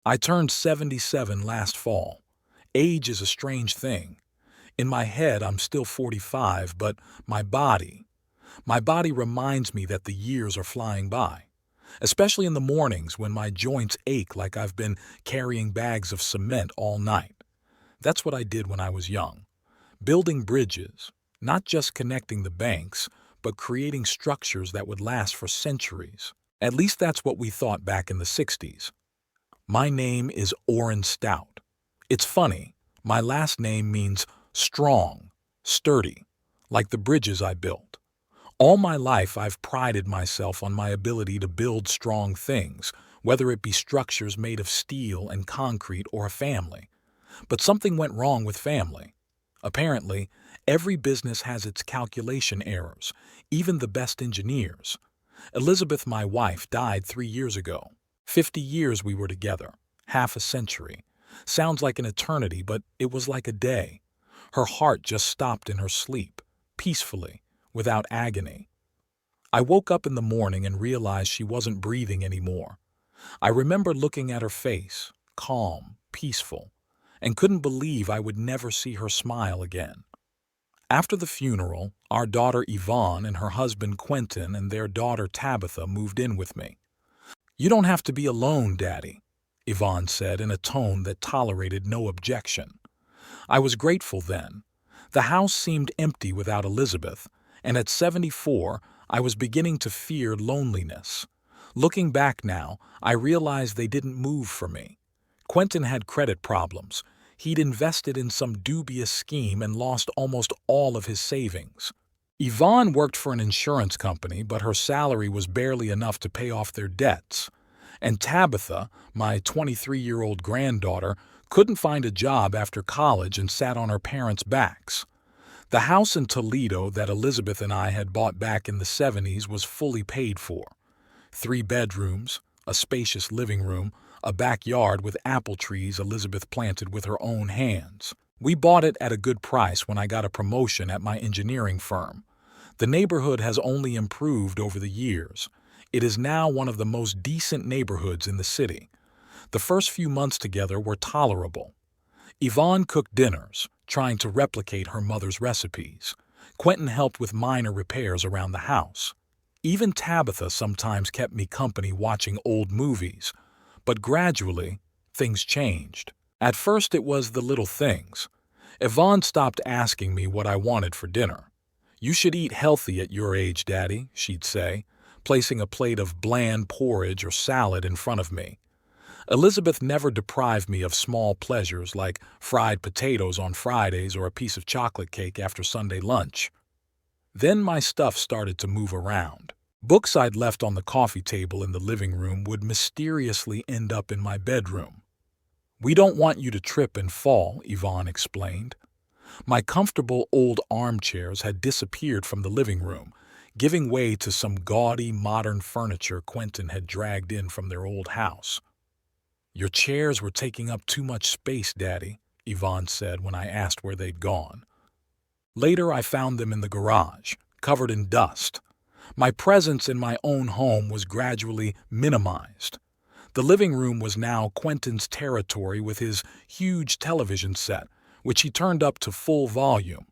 I turned 77 last fall. Age is a strange thing. In my head, I'm still 45, but my body reminds me that the years are flying by, especially in the mornings when my joints ache like I've been carrying bags of cement all night. That's what I did when I was young, building bridges, not just connecting the banks, but creating structures that would last for centuries. At least that's what we thought back in the 60s. My name is Orrin Stout. It's funny, my last name means strong, sturdy, like the bridges I built. All my life I've prided myself on my ability to build strong things, whether it be structures made of steel and concrete or a family. But something went wrong with family. Apparently, every business has its calculation errors, even the best engineers. Elizabeth, my wife, died 3 years ago. 50 years we were together, half a century. Sounds like an eternity, but it was like a day. Her heart just stopped in her sleep, peacefully, without agony. I woke up in the morning and realized she wasn't breathing anymore. I remember looking at her face, calm, peaceful, and couldn't believe I would never see her smile again. After the funeral, our daughter Yvonne and her husband Quentin and their daughter Tabitha moved in with me. "You don't have to be alone, Daddy," Yvonne said in a tone that tolerated no objection. I was grateful then. The house seemed empty without Elizabeth, and at 74, I was beginning to fear loneliness. Looking back now, I realized they didn't move for me. Quentin had credit problems. He'd invested in some dubious scheme and lost almost all of his savings. Yvonne worked for an insurance company, but her salary was barely enough to pay off their debts. And Tabitha, my 23-year-old granddaughter, couldn't find a job after college and sat on her parents' backs. The house in Toledo that Elizabeth and I had bought back in the 70s was fully paid for. 3 bedrooms, a spacious living room, a backyard with apple trees Elizabeth planted with her own hands. We bought it at a good price when I got a promotion at my engineering firm. The neighborhood has only improved over the years. It is now one of the most decent neighborhoods in the city. The first few months together were tolerable. Yvonne cooked dinners, trying to replicate her mother's recipes. Quentin helped with minor repairs around the house. Even Tabitha sometimes kept me company watching old movies. But gradually, things changed. At first it was the little things. Yvonne stopped asking me what I wanted for dinner. "You should eat healthy at your age, Daddy," she'd say, placing a plate of bland porridge or salad in front of me. Elizabeth never deprived me of small pleasures like fried potatoes on Fridays or a piece of chocolate cake after Sunday lunch. Then my stuff started to move around. Books I'd left on the coffee table in the living room would mysteriously end up in my bedroom. "We don't want you to trip and fall," Yvonne explained. My comfortable old armchairs had disappeared from the living room, giving way to some gaudy modern furniture Quentin had dragged in from their old house. "Your chairs were taking up too much space, Daddy," Yvonne said when I asked where they'd gone. Later I found them in the garage, covered in dust. My presence in my own home was gradually minimized. The living room was now Quentin's territory with his huge television set, which he turned up to full volume.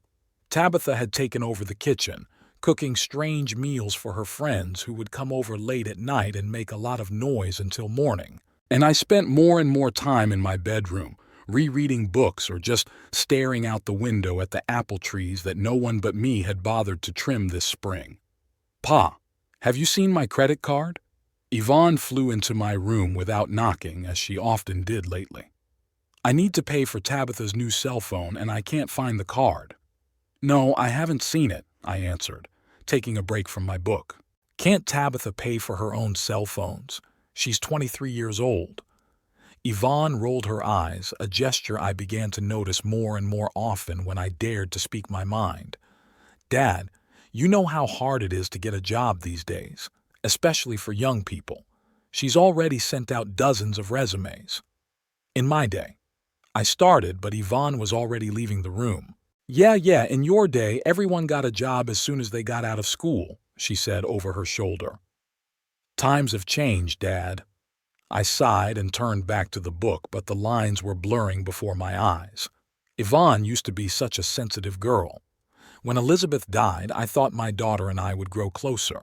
Tabitha had taken over the kitchen, cooking strange meals for her friends who would come over late at night and make a lot of noise until morning. And I spent more and more time in my bedroom, rereading books or just staring out the window at the apple trees that no one but me had bothered to trim this spring. "Pa, have you seen my credit card?" Yvonne flew into my room without knocking, as she often did lately. "I need to pay for Tabitha's new cell phone, and I can't find the card." "No, I haven't seen it," I answered, taking a break from my book. "Can't Tabitha pay for her own cell phones? She's 23 years old." Yvonne rolled her eyes, a gesture I began to notice more and more often when I dared to speak my mind. "Dad, you know how hard it is to get a job these days, especially for young people. She's already sent out dozens of resumes." "In my day." I started, but Yvonne was already leaving the room. Yeah, in your day, everyone got a job as soon as they got out of school," she said over her shoulder. "Times have changed, Dad." I sighed and turned back to the book, but the lines were blurring before my eyes. Yvonne used to be such a sensitive girl. When Elizabeth died, I thought my daughter and I would grow closer.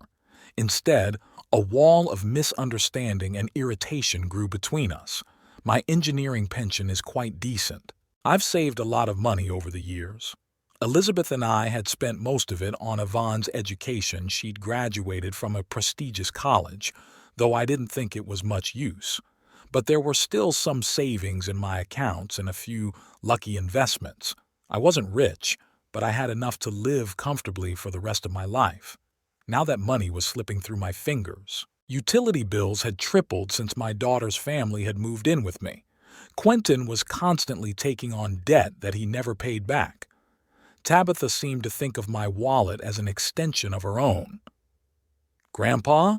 Instead, a wall of misunderstanding and irritation grew between us. My engineering pension is quite decent. I've saved a lot of money over the years. Elizabeth and I had spent most of it on Yvonne's education. She'd graduated from a prestigious college, though I didn't think it was much use. But there were still some savings in my accounts and a few lucky investments. I wasn't rich, but I had enough to live comfortably for the rest of my life. Now that money was slipping through my fingers. Utility bills had tripled since my daughter's family had moved in with me. Quentin was constantly taking on debt that he never paid back. Tabitha seemed to think of my wallet as an extension of her own. "Grandpa,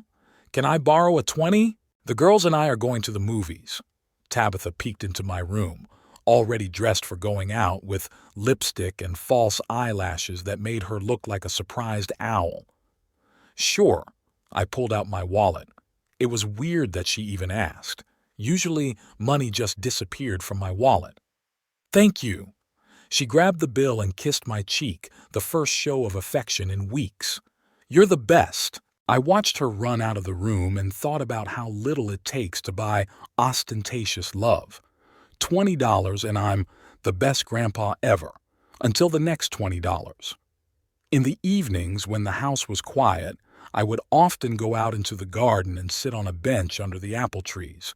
can I borrow a 20? The girls and I are going to the movies." Tabitha peeked into my room, already dressed for going out, with lipstick and false eyelashes that made her look like a surprised owl. "Sure." I pulled out my wallet. It was weird that she even asked. Usually, money just disappeared from my wallet. "Thank you." She grabbed the bill and kissed my cheek, the first show of affection in weeks. "You're the best." I watched her run out of the room and thought about how little it takes to buy ostentatious love. $20 and I'm the best grandpa ever, until the next $20. In the evenings, when the house was quiet, I would often go out into the garden and sit on a bench under the apple trees.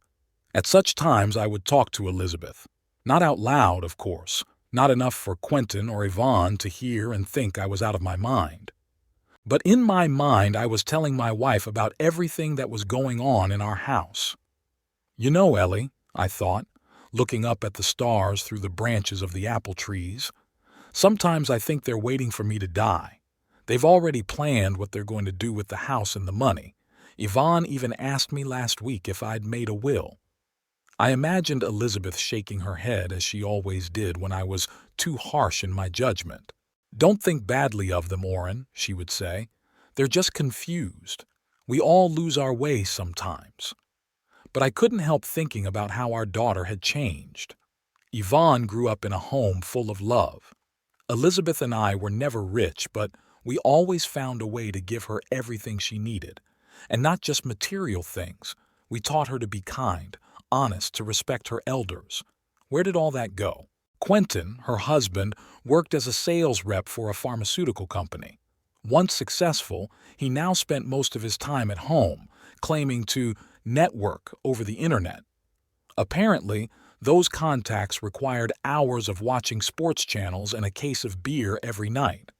At such times, I would talk to Elizabeth. Not out loud, of course, not enough for Quentin or Yvonne to hear and think I was out of my mind. But in my mind, I was telling my wife about everything that was going on in our house. "You know, Ellie," I thought, looking up at the stars through the branches of the apple trees, "sometimes I think they're waiting for me to die. They've already planned what they're going to do with the house and the money. Yvonne even asked me last week if I'd made a will." I imagined Elizabeth shaking her head, as she always did when I was too harsh in my judgment. "Don't think badly of them, Orrin," she would say. "They're just confused. We all lose our way sometimes." But I couldn't help thinking about how our daughter had changed. Yvonne grew up in a home full of love. Elizabeth and I were never rich, but we always found a way to give her everything she needed. And not just material things. We taught her to be kind, honest, to respect her elders. Where did all that go? Quentin, her husband, worked as a sales rep for a pharmaceutical company. Once successful, he now spent most of his time at home, claiming to network over the internet. Apparently, those contacts required hours of watching sports channels and a case of beer every night.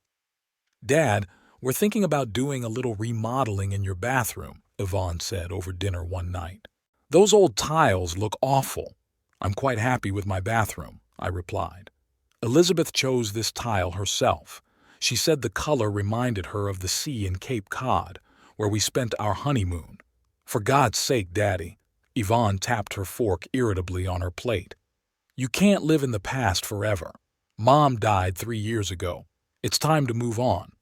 "Dad, we're thinking about doing a little remodeling in your bathroom," Yvonne said over dinner one night. "Those old tiles look awful." "I'm quite happy with my bathroom," I replied. Elizabeth chose this tile herself. She said the color reminded her of the sea in Cape Cod, where we spent our honeymoon. "For God's sake, Daddy," Yvonne tapped her fork irritably on her plate. "You can't live in the past forever. Mom died 3 years ago. It's time to move on."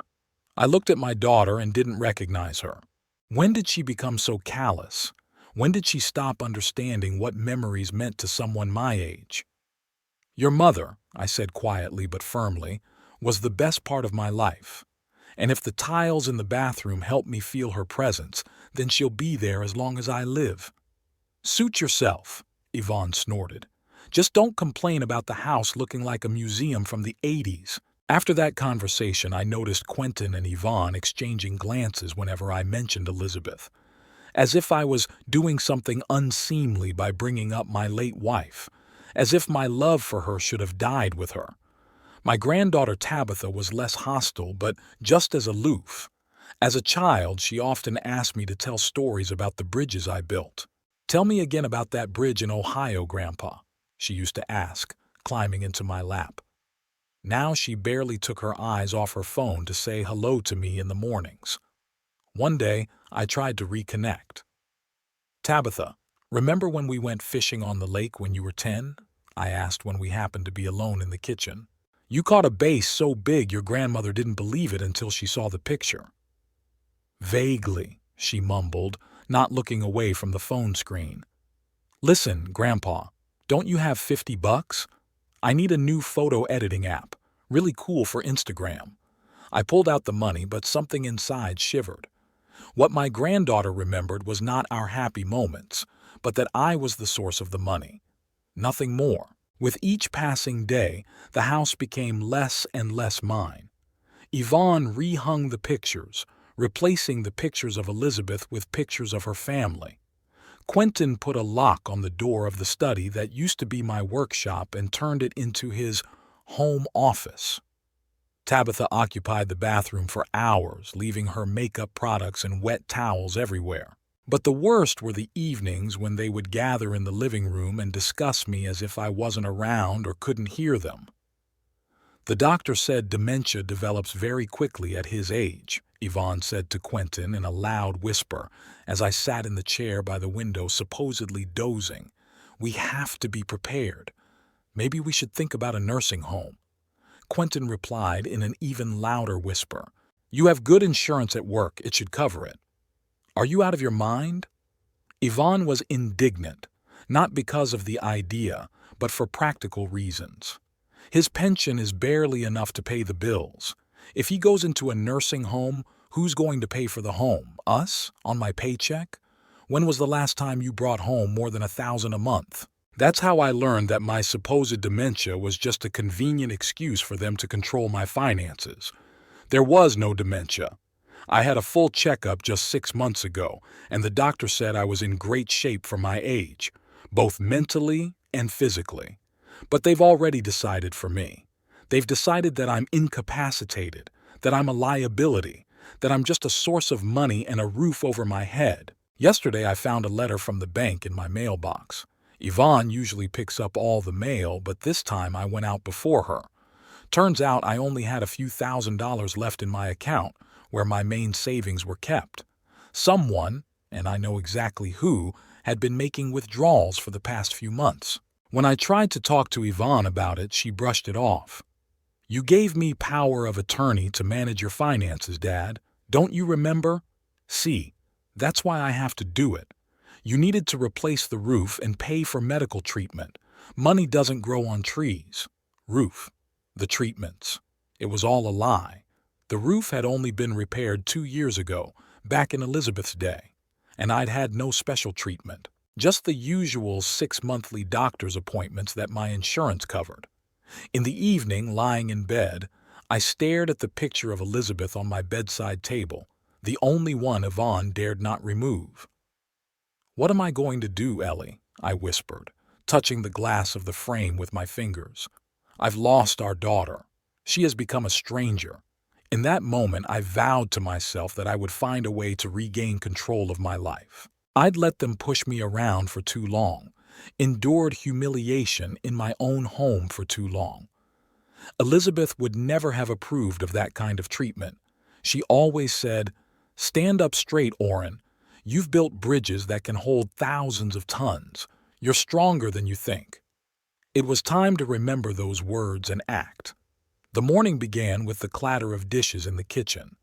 I looked at my daughter and didn't recognize her. When did she become so callous? When did she stop understanding what memories meant to someone my age? "Your mother," I said quietly but firmly, "was the best part of my life. And if the tiles in the bathroom help me feel her presence, then she'll be there as long as I live." "Suit yourself," Yvonne snorted. "Just don't complain about the house looking like a museum from the 80s. After that conversation, I noticed Quentin and Yvonne exchanging glances whenever I mentioned Elizabeth, as if I was doing something unseemly by bringing up my late wife, as if my love for her should have died with her. My granddaughter Tabitha was less hostile, but just as aloof. As a child, she often asked me to tell stories about the bridges I built. "Tell me again about that bridge in Ohio, Grandpa," she used to ask, climbing into my lap. Now she barely took her eyes off her phone to say hello to me in the mornings. One day, I tried to reconnect. "Tabitha, remember when we went fishing on the lake when you were 10? I asked when we happened to be alone in the kitchen. "You caught a bass so big your grandmother didn't believe it until she saw the picture." "Vaguely," she mumbled, not looking away from the phone screen. Listen, Grandpa, don't you have 50 bucks? I need a new photo editing app. Really cool for Instagram. I pulled out the money, but something inside shivered. What my granddaughter remembered was not our happy moments, but that I was the source of the money. Nothing more. With each passing day, the house became less and less mine. Yvonne rehung the pictures, replacing the pictures of Elizabeth with pictures of her family. Quentin put a lock on the door of the study that used to be my workshop and turned it into his home office. Tabitha occupied the bathroom for hours, leaving her makeup products and wet towels everywhere. But the worst were the evenings when they would gather in the living room and discuss me as if I wasn't around or couldn't hear them. The doctor said dementia develops very quickly at his age, Yvonne said to Quentin in a loud whisper as I sat in the chair by the window supposedly dozing. We have to be prepared. Maybe we should think about a nursing home. Quentin replied in an even louder whisper. You have good insurance at work, it should cover it. Are you out of your mind? Yvonne was indignant, not because of the idea, but for practical reasons. His pension is barely enough to pay the bills. If he goes into a nursing home, who's going to pay for the home? Us? On my paycheck? When was the last time you brought home more than $1,000 a month? That's how I learned that my supposed dementia was just a convenient excuse for them to control my finances. There was no dementia. I had a full checkup just 6 months ago, and the doctor said I was in great shape for my age, both mentally and physically. But they've already decided for me. They've decided that I'm incapacitated, that I'm a liability, that I'm just a source of money and a roof over my head. Yesterday I found a letter from the bank in my mailbox. Yvonne usually picks up all the mail, but this time I went out before her. Turns out I only had a few $1,000s left in my account, where my main savings were kept. Someone, and I know exactly who, had been making withdrawals for the past few months. When I tried to talk to Yvonne about it, she brushed it off. You gave me power of attorney to manage your finances, Dad. Don't you remember? See, that's why I have to do it. You needed to replace the roof and pay for medical treatment. Money doesn't grow on trees. Roof. The treatments. It was all a lie. The roof had only been repaired 2 years ago, back in Elizabeth's day, and I'd had no special treatment. Just the usual 6 monthly doctor's appointments that my insurance covered. In the evening, lying in bed, I stared at the picture of Elizabeth on my bedside table, the only one Yvonne dared not remove. What am I going to do, Ellie? I whispered, touching the glass of the frame with my fingers. I've lost our daughter. She has become a stranger. In that moment, I vowed to myself that I would find a way to regain control of my life. I'd let them push me around for too long, endured humiliation in my own home for too long. Elizabeth would never have approved of that kind of treatment. She always said, "Stand up straight, Orrin. You've built bridges that can hold thousands of tons. You're stronger than you think." It was time to remember those words and act. The morning began with the clatter of dishes in the kitchen.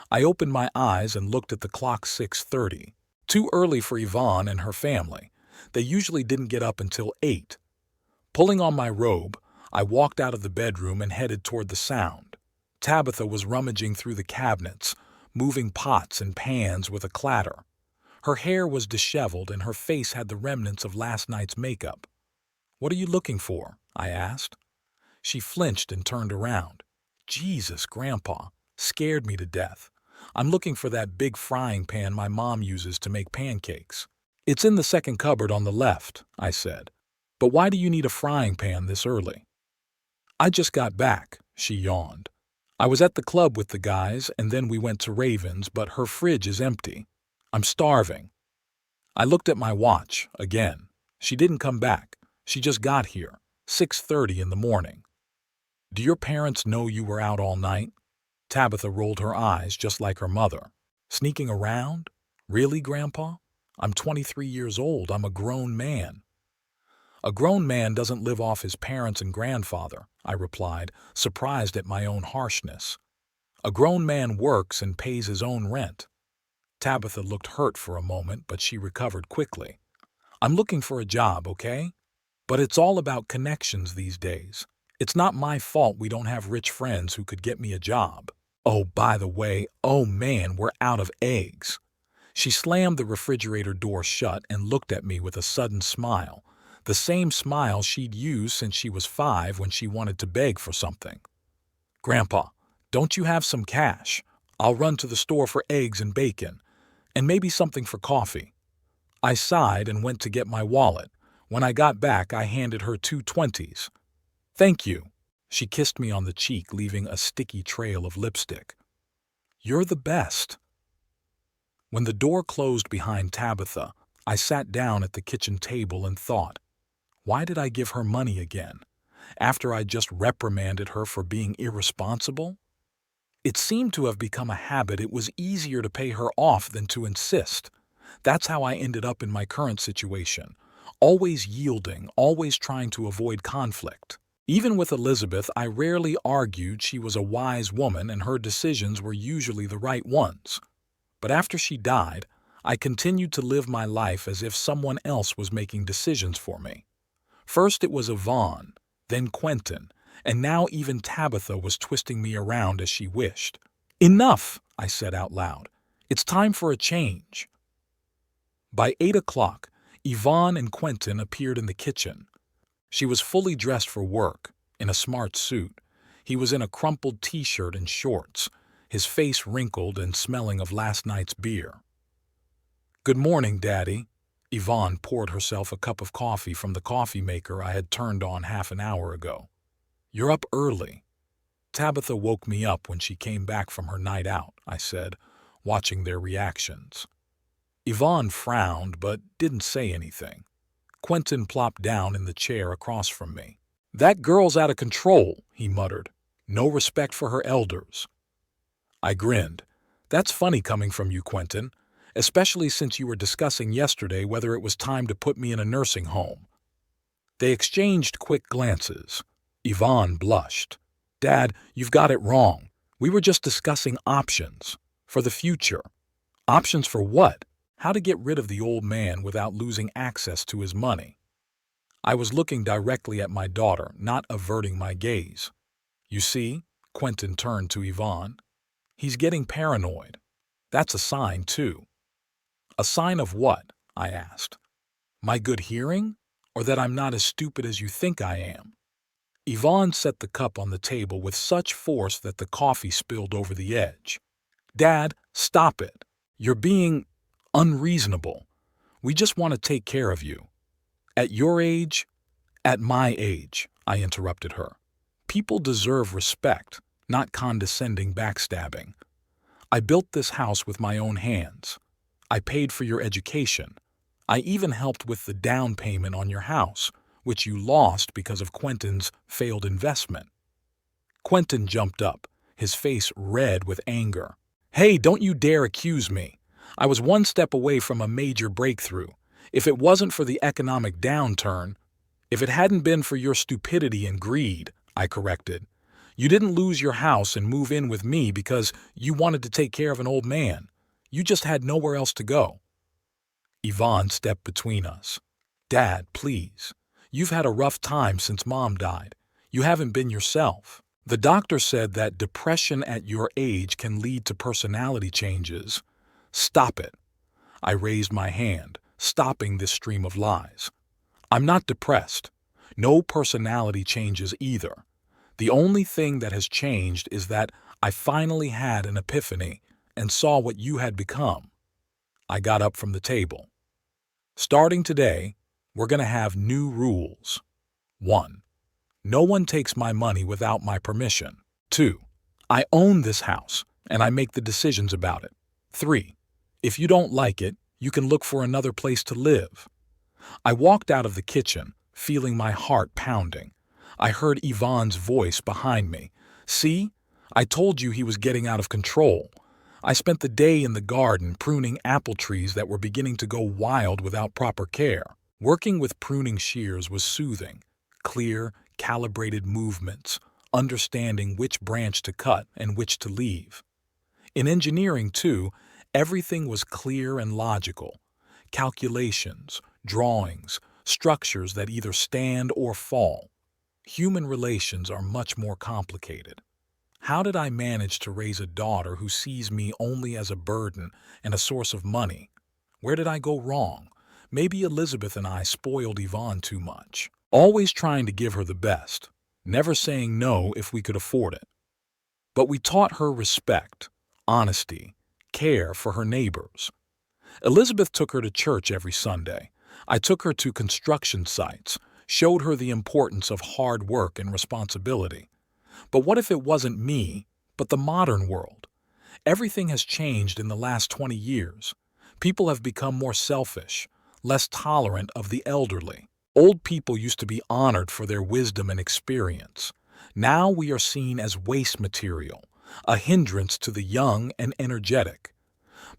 I opened my eyes and looked at the clock. 6:30. Too early for Yvonne and her family. They usually didn't get up until 8. Pulling on my robe, I walked out of the bedroom and headed toward the sound. Tabitha was rummaging through the cabinets, moving pots and pans with a clatter. Her hair was disheveled and her face had the remnants of last night's makeup. "What are you looking for?" I asked. She flinched and turned around. "Jesus, Grandpa, scared me to death. I'm looking for that big frying pan my mom uses to make pancakes." "It's in the second cupboard on the left," I said. "But why do you need a frying pan this early?" "I just got back," she yawned. "I was at the club with the guys and then we went to Raven's, but her fridge is empty. I'm starving." I looked at my watch again. She didn't come back. She just got here, 6:30 in the morning. "Do your parents know you were out all night?" Tabitha rolled her eyes just like her mother. "Sneaking around? Really, Grandpa? I'm 23 years old. I'm a grown man." "A grown man doesn't live off his parents and grandfather," I replied, surprised at my own harshness. "A grown man works and pays his own rent." Tabitha looked hurt for a moment, but she recovered quickly. I'm looking for a job, okay? But it's all about connections these days. It's not my fault we don't have rich friends who could get me a job. Oh, by the way, oh man, we're out of eggs. She slammed the refrigerator door shut and looked at me with a sudden smile, the same smile she'd used since she was 5 when she wanted to beg for something. Grandpa, don't you have some cash? I'll run to the store for eggs and bacon, and maybe something for coffee. I sighed and went to get my wallet. When I got back, I handed her 2 20s. Thank you. She kissed me on the cheek, leaving a sticky trail of lipstick. You're the best. When the door closed behind Tabitha, I sat down at the kitchen table and thought, why did I give her money again, after I just reprimanded her for being irresponsible? It seemed to have become a habit. It was easier to pay her off than to insist. That's how I ended up in my current situation, always yielding, always trying to avoid conflict. Even with Elizabeth, I rarely argued. She was a wise woman and her decisions were usually the right ones. But after she died, I continued to live my life as if someone else was making decisions for me. First it was Yvonne, then Quentin, and now even Tabitha was twisting me around as she wished. Enough, I said out loud. It's time for a change. By 8 o'clock, Yvonne and Quentin appeared in the kitchen. She was fully dressed for work, in a smart suit. He was in a crumpled t-shirt and shorts, his face wrinkled and smelling of last night's beer. Good morning, Daddy. Yvonne poured herself a cup of coffee from the coffee maker I had turned on half an hour ago. You're up early. Tabitha woke me up when she came back from her night out, I said, watching their reactions. Yvonne frowned but didn't say anything. Quentin plopped down in the chair across from me. That girl's out of control, he muttered. No respect for her elders. I grinned. That's funny coming from you, Quentin, especially since you were discussing yesterday whether it was time to put me in a nursing home. They exchanged quick glances. Yvonne blushed. Dad, you've got it wrong. We were just discussing options. For the future. Options for what? How to get rid of the old man without losing access to his money. I was looking directly at my daughter, not averting my gaze. You see, Quentin turned to Yvonne. He's getting paranoid. That's a sign, too. A sign of what? I asked. My good hearing? Or that I'm not as stupid as you think I am? Yvonne set the cup on the table with such force that the coffee spilled over the edge. Dad, stop it. You're being unreasonable. We just want to take care of you. At your age? At my age, I interrupted her. People deserve respect, not condescending backstabbing. I built this house with my own hands. I paid for your education. I even helped with the down payment on your house, which you lost because of Quentin's failed investment. Quentin jumped up, his face red with anger. Hey, don't you dare accuse me. I was one step away from a major breakthrough. If it wasn't for the economic downturn, if it hadn't been for your stupidity and greed, I corrected. You didn't lose your house and move in with me because you wanted to take care of an old man. You just had nowhere else to go. Yvonne stepped between us. Dad, please. You've had a rough time since Mom died. You haven't been yourself. The doctor said that depression at your age can lead to personality changes. Stop it. I raised my hand, stopping this stream of lies. I'm not depressed. No personality changes either. The only thing that has changed is that I finally had an epiphany and saw what you had become. I got up from the table. Starting today, we're going to have new rules. 1. No one takes my money without my permission. 2. I own this house, and I make the decisions about it. 3. If you don't like it, you can look for another place to live. I walked out of the kitchen, feeling my heart pounding. I heard Yvonne's voice behind me. See? I told you he was getting out of control. I spent the day in the garden pruning apple trees that were beginning to go wild without proper care. Working with pruning shears was soothing. Clear, calibrated movements, understanding which branch to cut and which to leave. In engineering, too, everything was clear and logical. Calculations, drawings, structures that either stand or fall. Human relations are much more complicated. How did I manage to raise a daughter who sees me only as a burden and a source of money? Where did I go wrong? Maybe Elizabeth and I spoiled Yvonne too much. Always trying to give her the best, never saying no if we could afford it. But we taught her respect, honesty, care for her neighbors. Elizabeth took her to church every Sunday. I took her to construction sites, showed her the importance of hard work and responsibility. But what if it wasn't me, but the modern world? Everything has changed in the last 20 years. People have become more selfish, less tolerant of the elderly. Old people used to be honored for their wisdom and experience. Now we are seen as waste material, a hindrance to the young and energetic.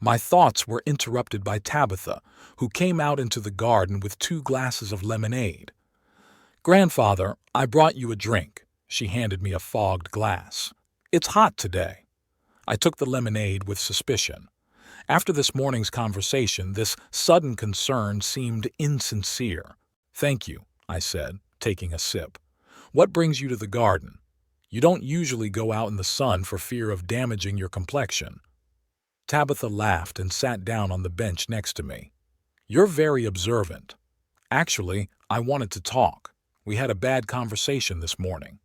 My thoughts were interrupted by Tabitha, who came out into the garden with 2 glasses of lemonade. "Grandfather, I brought you a drink." She handed me a fogged glass. "It's hot today." I took the lemonade with suspicion. After this morning's conversation, this sudden concern seemed insincere. "Thank you," I said, taking a sip. "What brings you to the garden? You don't usually go out in the sun for fear of damaging your complexion." Tabitha laughed and sat down on the bench next to me. "You're very observant. Actually, I wanted to talk. We had a bad conversation this morning."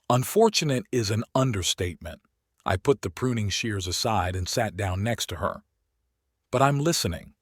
Unfortunate is an understatement. I put the pruning shears aside and sat down next to her. "But I'm listening."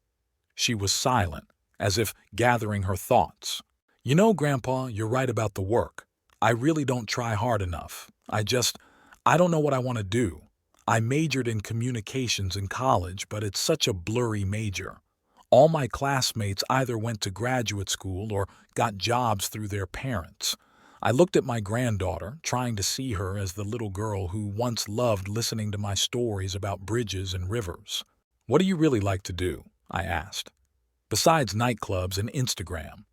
She was silent, as if gathering her thoughts. "You know, Grandpa, you're right about the work. I really don't try hard enough. I don't know what I want to do. I majored in communications in college, but it's such a blurry major. All my classmates either went to graduate school or got jobs through their parents. I looked at my granddaughter, trying to see her as the little girl who once loved listening to my stories about bridges and rivers. "What do you really like to do?" I asked. "Besides nightclubs and Instagram."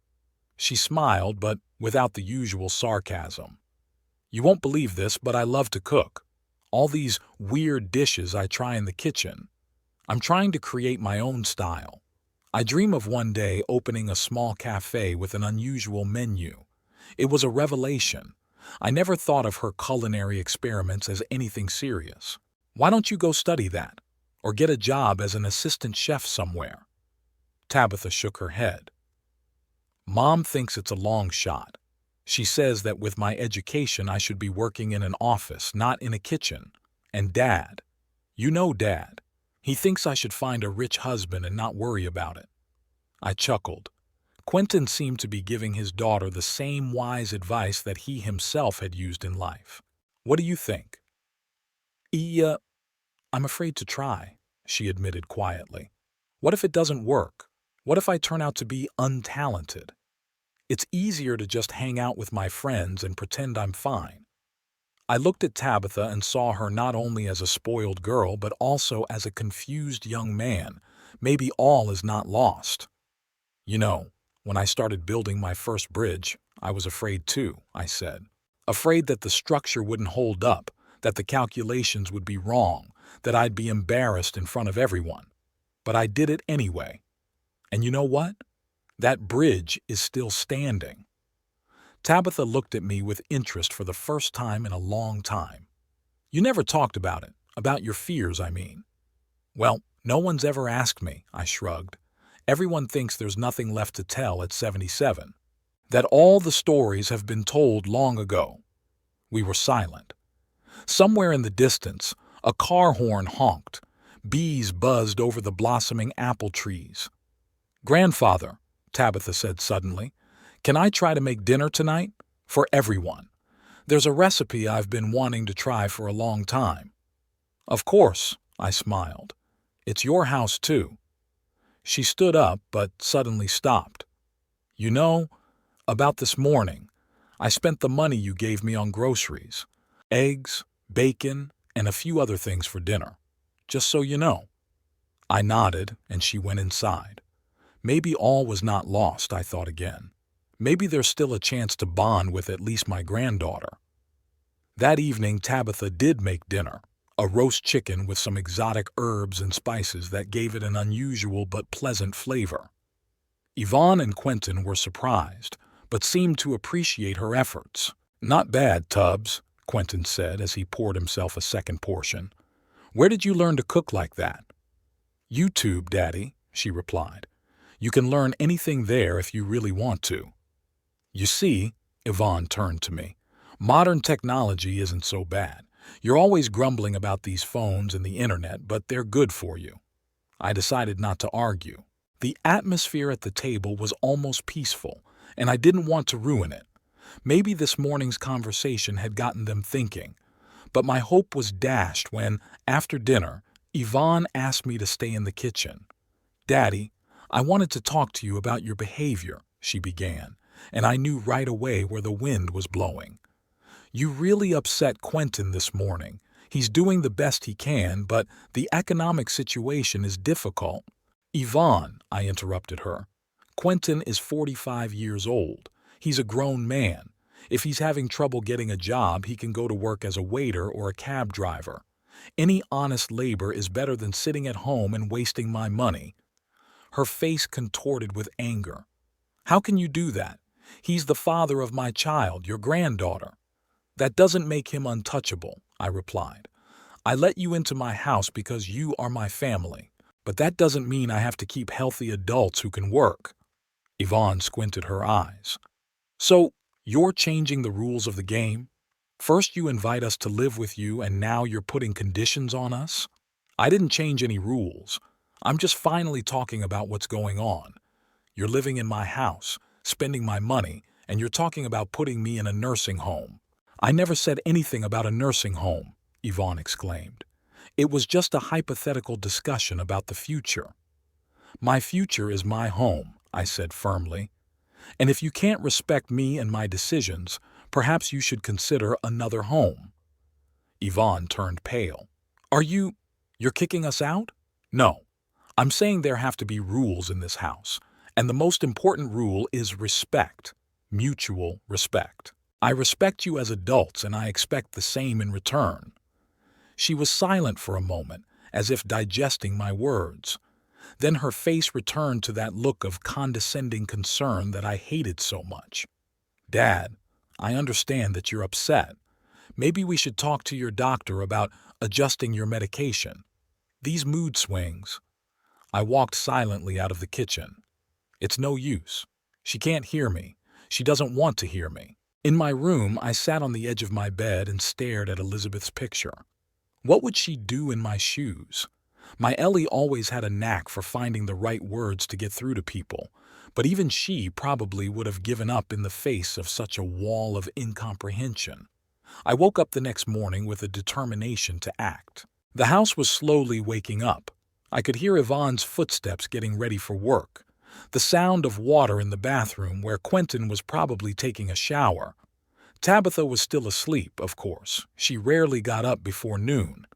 She smiled, but without the usual sarcasm. "You won't believe this, but I love to cook. All these weird dishes I try in the kitchen. I'm trying to create my own style. I dream of one day opening a small cafe with an unusual menu. It was a revelation. I never thought of her culinary experiments as anything serious. Why don't you go study that? Or get a job as an assistant chef somewhere?" Tabitha shook her head. "Mom thinks it's a long shot. She says that with my education I should be working in an office, not in a kitchen. And Dad, you know Dad, he thinks I should find a rich husband and not worry about it." I chuckled. Quentin seemed to be giving his daughter the same wise advice that he himself had used in life. "What do you think?" I'm afraid to try," she admitted quietly. "What if it doesn't work? What if I turn out to be untalented? It's easier to just hang out with my friends and pretend I'm fine." I looked at Tabitha and saw her not only as a spoiled girl but also as a confused young man. Maybe all is not lost. "You know, when I started building my first bridge, I was afraid too," I said. "Afraid that the structure wouldn't hold up, that the calculations would be wrong, that I'd be embarrassed in front of everyone. But I did it anyway. And you know what? That bridge is still standing." Tabitha looked at me with interest for the first time in a long time. "You never talked about your fears, I mean." "Well, no one's ever asked me," I shrugged. "Everyone thinks there's nothing left to tell at 77. That all the stories have been told long ago." We were silent. Somewhere in the distance, a car horn honked. Bees buzzed over the blossoming apple trees. "Grandfather," Tabitha said suddenly, "can I try to make dinner tonight? For everyone. There's a recipe I've been wanting to try for a long time." "Of course," I smiled. "It's your house, too." She stood up, but suddenly stopped. "You know, about this morning, I spent the money you gave me on groceries. Eggs, bacon, and a few other things for dinner. Just so you know." I nodded, and she went inside. Maybe all was not lost, I thought again. Maybe there's still a chance to bond with at least my granddaughter. That evening, Tabitha did make dinner, a roast chicken with some exotic herbs and spices that gave it an unusual but pleasant flavor. Yvonne and Quentin were surprised, but seemed to appreciate her efforts. "Not bad, Tubbs," Quentin said as he poured himself a second portion. "Where did you learn to cook like that?" "YouTube, Daddy," she replied. "You can learn anything there if you really want to." "You see," Yvonne turned to me, "modern technology isn't so bad. You're always grumbling about these phones and the internet, but they're good for you." I decided not to argue. The atmosphere at the table was almost peaceful, and I didn't want to ruin it. Maybe this morning's conversation had gotten them thinking, but my hope was dashed when, after dinner, Yvonne asked me to stay in the kitchen. "Daddy, I wanted to talk to you about your behavior," she began, and I knew right away where the wind was blowing. "You really upset Quentin this morning. He's doing the best he can, but the economic situation is difficult." "Yvonne," I interrupted her, "Quentin is 45 years old. He's a grown man. If he's having trouble getting a job, he can go to work as a waiter or a cab driver. Any honest labor is better than sitting at home and wasting my money." Her face contorted with anger. "How can you do that? He's the father of my child, your granddaughter." "That doesn't make him untouchable," I replied. "I let you into my house because you are my family, but that doesn't mean I have to keep healthy adults who can work." Yvonne squinted her eyes. "So, you're changing the rules of the game? First you invite us to live with you, and now you're putting conditions on us?" "I didn't change any rules. I'm just finally talking about what's going on. You're living in my house, spending my money, and you're talking about putting me in a nursing home." "I never said anything about a nursing home," Yvonne exclaimed. "It was just a hypothetical discussion about the future." "My future is my home," I said firmly. "And if you can't respect me and my decisions, perhaps you should consider another home." Yvonne turned pale. You're kicking us out?" "No. I'm saying there have to be rules in this house, and the most important rule is respect, mutual respect. I respect you as adults, and I expect the same in return." She was silent for a moment, as if digesting my words. Then her face returned to that look of condescending concern that I hated so much. "Dad, I understand that you're upset. Maybe we should talk to your doctor about adjusting your medication. These mood swings—" I walked silently out of the kitchen. It's no use. She can't hear me. She doesn't want to hear me. In my room, I sat on the edge of my bed and stared at Elizabeth's picture. What would she do in my shoes? My Ellie always had a knack for finding the right words to get through to people, but even she probably would have given up in the face of such a wall of incomprehension. I woke up the next morning with a determination to act. The house was slowly waking up. I could hear Yvonne's footsteps getting ready for work, the sound of water in the bathroom where Quentin was probably taking a shower. Tabitha was still asleep, of course. She rarely got up before noon.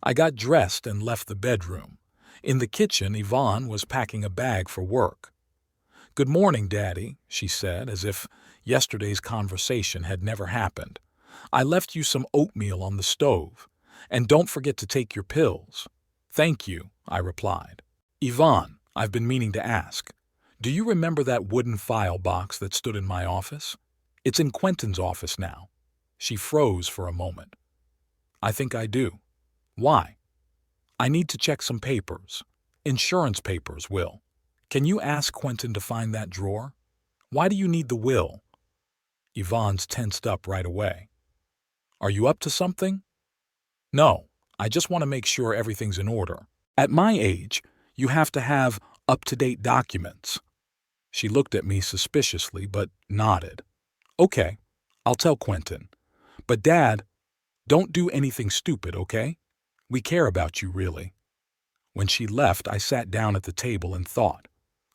I got dressed and left the bedroom. In the kitchen, Yvonne was packing a bag for work. "Good morning, Daddy," she said, as if yesterday's conversation had never happened. "I left you some oatmeal on the stove. And don't forget to take your pills." "Thank you," I replied. "Yvonne, I've been meaning to ask. Do you remember that wooden file box that stood in my office? It's in Quentin's office now." She froze for a moment. "I think I do." "Why?" "I need to check some papers. Insurance papers, Will. Can you ask Quentin to find that drawer?" "Why do you need the will?" Yvonne's tensed up right away. "Are you up to something?" "No, I just want to make sure everything's in order. At my age, you have to have up-to-date documents." She looked at me suspiciously, but nodded. "Okay, I'll tell Quentin. But Dad, don't do anything stupid, okay? We care about you, really." When she left, I sat down at the table and thought.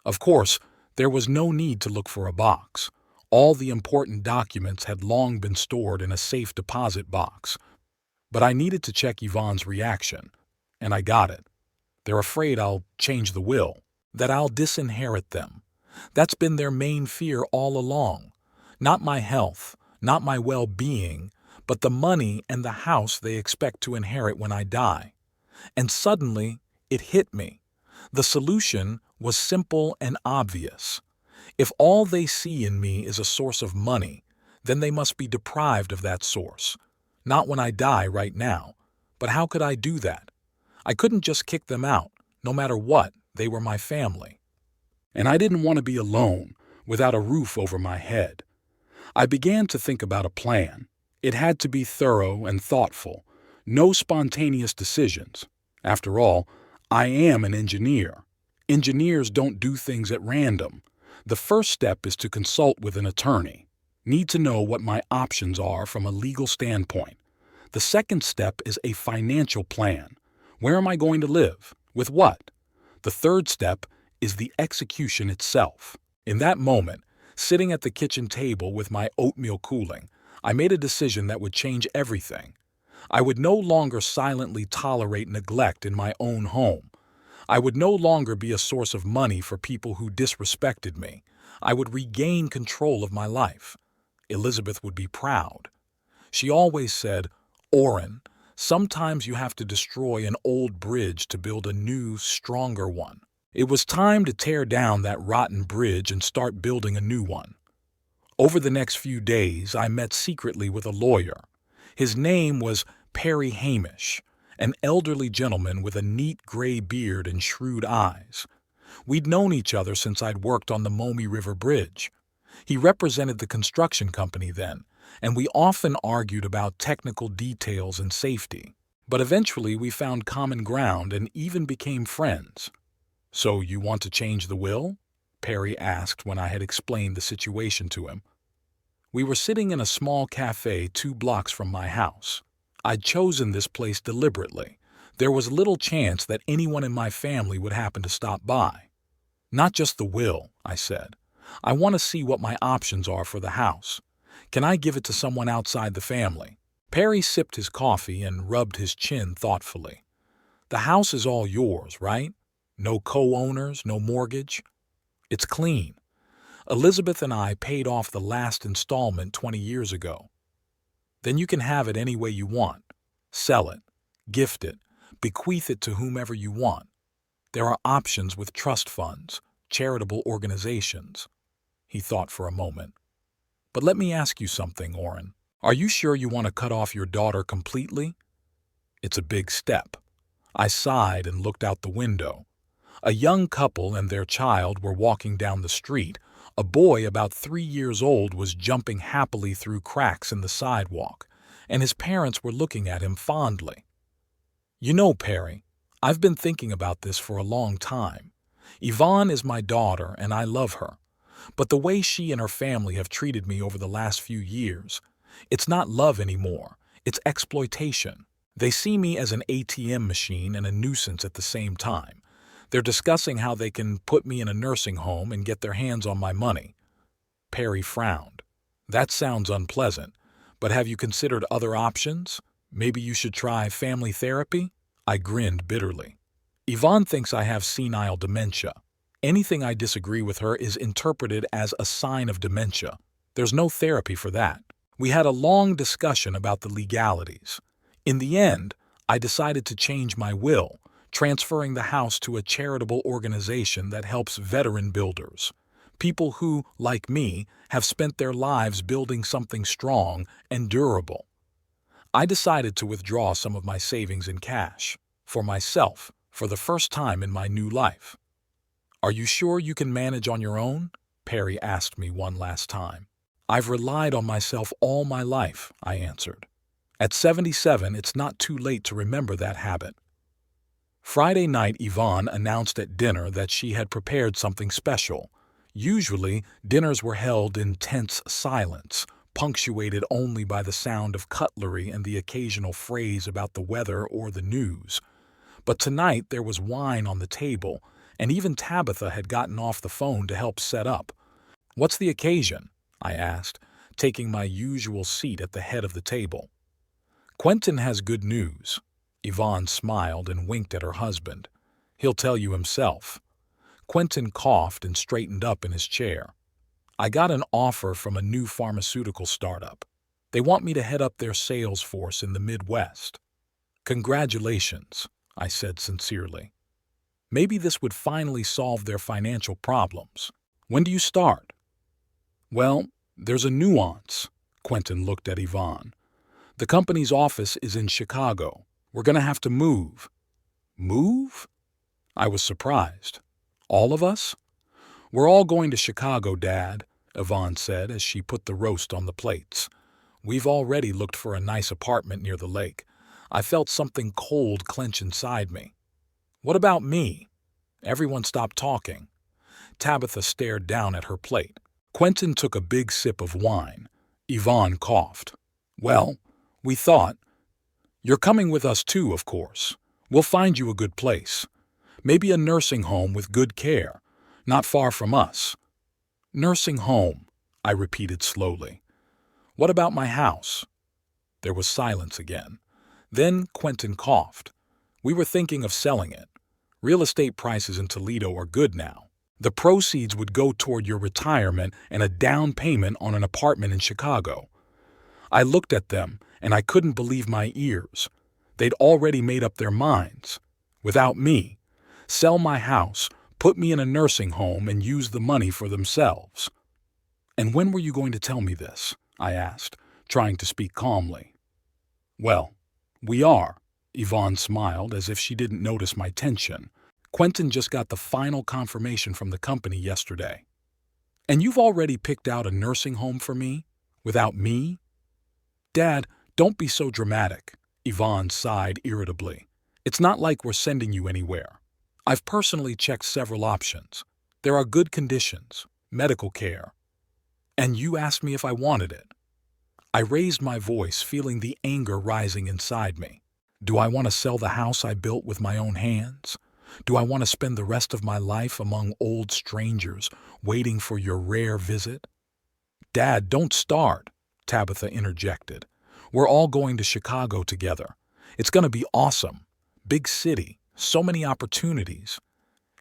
Of course, there was no need to look for a box. All the important documents had long been stored in a safe deposit box. But I needed to check Yvonne's reaction, and I got it. They're afraid I'll change the will, that I'll disinherit them. That's been their main fear all along. Not my health, not my well-being, but the money and the house they expect to inherit when I die. And suddenly, it hit me. The solution was simple and obvious. If all they see in me is a source of money, then they must be deprived of that source. Not when I die right now. But how could I do that? I couldn't just kick them out. No matter what, they were my family. And I didn't want to be alone, without a roof over my head. I began to think about a plan. It had to be thorough and thoughtful. No spontaneous decisions. After all, I am an engineer. Engineers don't do things at random. The first step is to consult with an attorney. Need to know what my options are from a legal standpoint. The second step is a financial plan. Where am I going to live? With what? The third step is the execution itself. In that moment, sitting at the kitchen table with my oatmeal cooling, I made a decision that would change everything. I would no longer silently tolerate neglect in my own home. I would no longer be a source of money for people who disrespected me. I would regain control of my life. Elizabeth would be proud. She always said, "Orrin, sometimes you have to destroy an old bridge to build a new, stronger one." It was time to tear down that rotten bridge and start building a new one. Over the next few days, I met secretly with a lawyer. His name was Perry Hamish, an elderly gentleman with a neat gray beard and shrewd eyes. We'd known each other since I'd worked on the Maumee River Bridge. He represented the construction company then, and we often argued about technical details and safety. But eventually we found common ground and even became friends. "So you want to change the will?" Perry asked when I had explained the situation to him. We were sitting in a small cafe 2 blocks from my house. I'd chosen this place deliberately. There was little chance that anyone in my family would happen to stop by. "Not just the will," I said. "I want to see what my options are for the house. Can I give it to someone outside the family?" Perry sipped his coffee and rubbed his chin thoughtfully. "The house is all yours, right? No co-owners, no mortgage?" "It's clean. Elizabeth and I paid off the last installment 20 years ago." "Then you can have it any way you want. Sell it, gift it, bequeath it to whomever you want. There are options with trust funds, charitable organizations." He thought for a moment. "But let me ask you something, Orrin. Are you sure you want to cut off your daughter completely?" "It's a big step." I sighed and looked out the window. A young couple and their child were walking down the street. A boy about 3 years old was jumping happily through cracks in the sidewalk, and his parents were looking at him fondly. "You know, Perry, I've been thinking about this for a long time. Yvonne is my daughter, and I love her. But the way she and her family have treated me over the last few years, it's not love anymore, it's exploitation. They see me as an ATM machine and a nuisance at the same time. They're discussing how they can put me in a nursing home and get their hands on my money." Perry frowned. "That sounds unpleasant, but have you considered other options? Maybe you should try family therapy?" I grinned bitterly. "Yvonne thinks I have senile dementia. Anything I disagree with her is interpreted as a sign of dementia. There's no therapy for that." We had a long discussion about the legalities. In the end, I decided to change my will, transferring the house to a charitable organization that helps veteran builders, people who, like me, have spent their lives building something strong and durable. I decided to withdraw some of my savings in cash, for myself, for the first time in my new life. "Are you sure you can manage on your own?" Perry asked me one last time. "I've relied on myself all my life," I answered. "At 77, it's not too late to remember that habit." Friday night, Yvonne announced at dinner that she had prepared something special. Usually, dinners were held in tense silence, punctuated only by the sound of cutlery and the occasional phrase about the weather or the news. But tonight there was wine on the table, and even Tabitha had gotten off the phone to help set up. "What's the occasion?" I asked, taking my usual seat at the head of the table. "Quentin has good news." Yvonne smiled and winked at her husband. "He'll tell you himself." Quentin coughed and straightened up in his chair. "I got an offer from a new pharmaceutical startup. They want me to head up their sales force in the Midwest." "Congratulations," I said sincerely. Maybe this would finally solve their financial problems. When do you start? Well, there's a nuance. Quentin looked at Yvonne. The company's office is in Chicago. We're going to have to move. Move? I was surprised. All of us? We're all going to Chicago, Dad, Yvonne said as she put the roast on the plates. We've already looked for a nice apartment near the lake. I felt something cold clench inside me. What about me? Everyone stopped talking. Tabitha stared down at her plate. Quentin took a big sip of wine. Yvonne coughed. Well, we thought. You're coming with us too, of course. We'll find you a good place. Maybe a nursing home with good care, not far from us. Nursing home, I repeated slowly. What about my house? There was silence again. Then Quentin coughed. We were thinking of selling it. Real estate prices in Toledo are good now. The proceeds would go toward your retirement and a down payment on an apartment in Chicago. I looked at them, and I couldn't believe my ears. They'd already made up their minds. Without me. Sell my house, put me in a nursing home, and use the money for themselves. And when were you going to tell me this? I asked, trying to speak calmly. Well, we are. Yvonne smiled as if she didn't notice my tension. Quentin just got the final confirmation from the company yesterday. And you've already picked out a nursing home for me? Without me? Dad, don't be so dramatic, Yvonne sighed irritably. It's not like we're sending you anywhere. I've personally checked several options. There are good conditions, medical care. And you asked me if I wanted it. I raised my voice, feeling the anger rising inside me. Do I want to sell the house I built with my own hands? Do I want to spend the rest of my life among old strangers, waiting for your rare visit? Dad, don't start, Tabitha interjected. We're all going to Chicago together. It's going to be awesome. Big city, so many opportunities.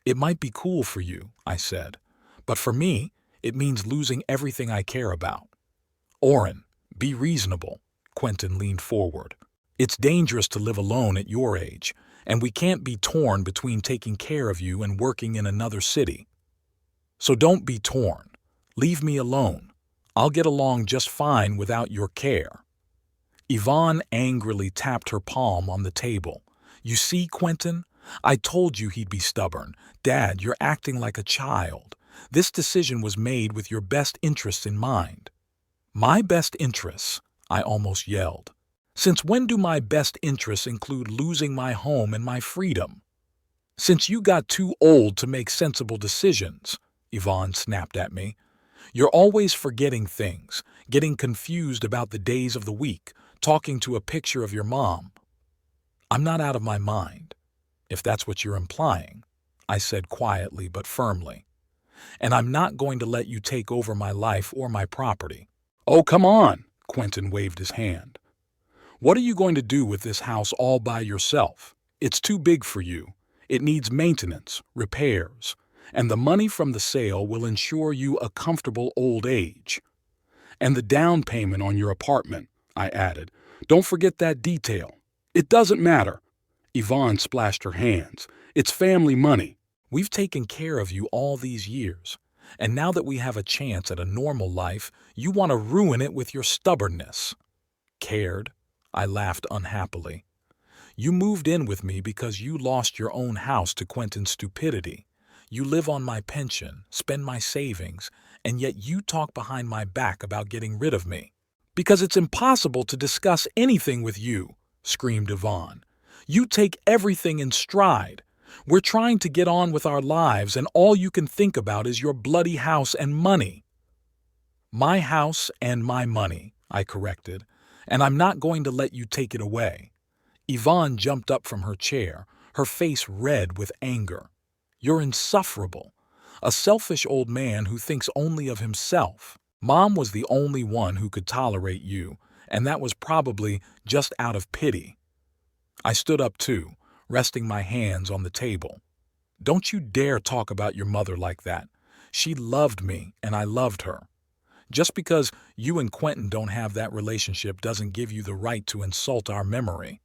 It might be cool for you, I said. But for me, it means losing everything I care about. Oren, be reasonable, Quentin leaned forward. It's dangerous to live alone at your age, and we can't be torn between taking care of you and working in another city. So don't be torn. Leave me alone. I'll get along just fine without your care. Yvonne angrily tapped her palm on the table. You see, Quentin? I told you he'd be stubborn. Dad, you're acting like a child. This decision was made with your best interests in mind. My best interests? I almost yelled. Since when do my best interests include losing my home and my freedom? Since you got too old to make sensible decisions, Yvonne snapped at me. You're always forgetting things, getting confused about the days of the week, talking to a picture of your mom. I'm not out of my mind, if that's what you're implying, I said quietly but firmly. And I'm not going to let you take over my life or my property. Oh, come on, Quentin waved his hand. What are you going to do with this house all by yourself? It's too big for you. It needs maintenance, repairs, and the money from the sale will ensure you a comfortable old age. And the down payment on your apartment, I added. Don't forget that detail. It doesn't matter. Yvonne splashed her hands. It's family money. We've taken care of you all these years, and now that we have a chance at a normal life, you want to ruin it with your stubbornness. Cared? I laughed unhappily. You moved in with me because you lost your own house to Quentin's stupidity. You live on my pension, spend my savings, and yet you talk behind my back about getting rid of me. Because it's impossible to discuss anything with you, screamed Yvonne. You take everything in stride. We're trying to get on with our lives, and all you can think about is your bloody house and money. My house and my money, I corrected, and I'm not going to let you take it away. Yvonne jumped up from her chair, her face red with anger. You're insufferable. A selfish old man who thinks only of himself. Mom was the only one who could tolerate you, and that was probably just out of pity. I stood up too, resting my hands on the table. Don't you dare talk about your mother like that. She loved me, and I loved her. Just because you and Quentin don't have that relationship doesn't give you the right to insult our memory.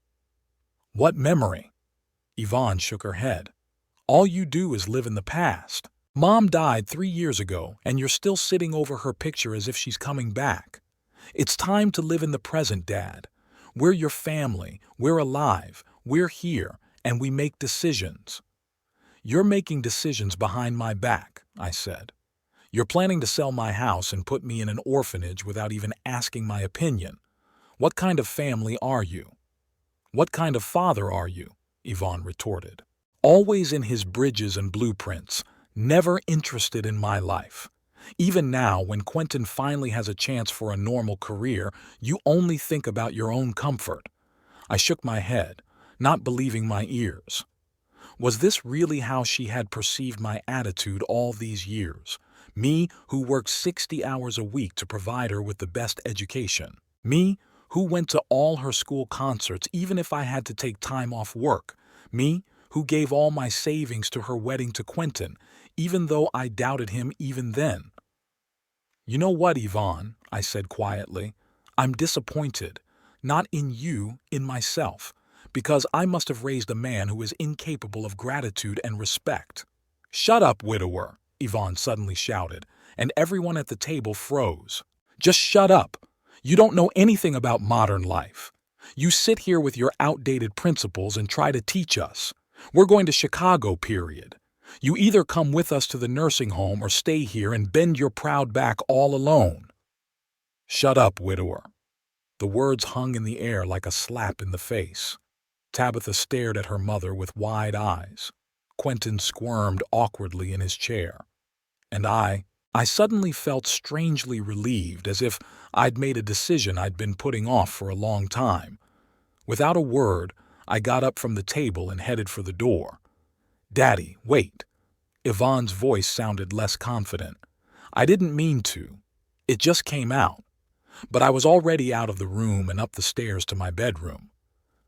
What memory? Yvonne shook her head. All you do is live in the past. Mom died 3 years ago, and you're still sitting over her picture as if she's coming back. It's time to live in the present, Dad. We're your family, we're alive, we're here, and we make decisions. You're making decisions behind my back, I said. You're planning to sell my house and put me in an orphanage without even asking my opinion. What kind of family are you? What kind of father are you? Yvonne retorted. Always in his bridges and blueprints, never interested in my life. Even now, when Quentin finally has a chance for a normal career, you only think about your own comfort. I shook my head, not believing my ears. Was this really how she had perceived my attitude all these years? Me, who worked 60 hours a week to provide her with the best education. Me, who went to all her school concerts even if I had to take time off work. Me, who gave all my savings to her wedding to Quentin, even though I doubted him even then. You know what, Yvonne, I said quietly, I'm disappointed, not in you, in myself, because I must have raised a man who is incapable of gratitude and respect. Shut up, widower, Yvonne suddenly shouted, and everyone at the table froze. Just shut up. You don't know anything about modern life. You sit here with your outdated principles and try to teach us. We're going to Chicago, period. You either come with us to the nursing home or stay here and bend your proud back all alone. Shut up, widower. The words hung in the air like a slap in the face. Tabitha stared at her mother with wide eyes. Quentin squirmed awkwardly in his chair. And I suddenly felt strangely relieved, as if I'd made a decision I'd been putting off for a long time. Without a word, I got up from the table and headed for the door. Daddy, wait. Yvonne's voice sounded less confident. I didn't mean to. It just came out. But I was already out of the room and up the stairs to my bedroom.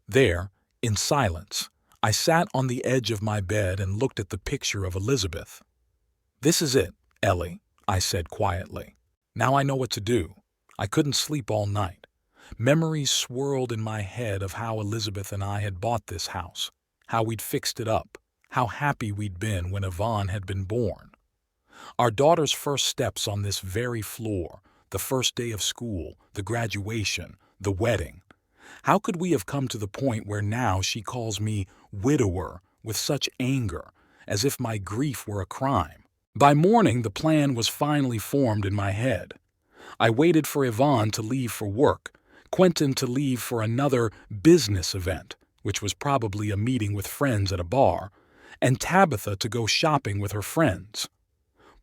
There, in silence, I sat on the edge of my bed and looked at the picture of Elizabeth. This is it, Ellie, I said quietly. Now I know what to do. I couldn't sleep all night. Memories swirled in my head of how Elizabeth and I had bought this house, how we'd fixed it up, how happy we'd been when Yvonne had been born. Our daughter's first steps on this very floor, the first day of school, the graduation, the wedding. How could we have come to the point where now she calls me widower with such anger, as if my grief were a crime? By morning, the plan was finally formed in my head. I waited for Yvonne to leave for work, Quentin to leave for another business event, which was probably a meeting with friends at a bar, and Tabitha to go shopping with her friends.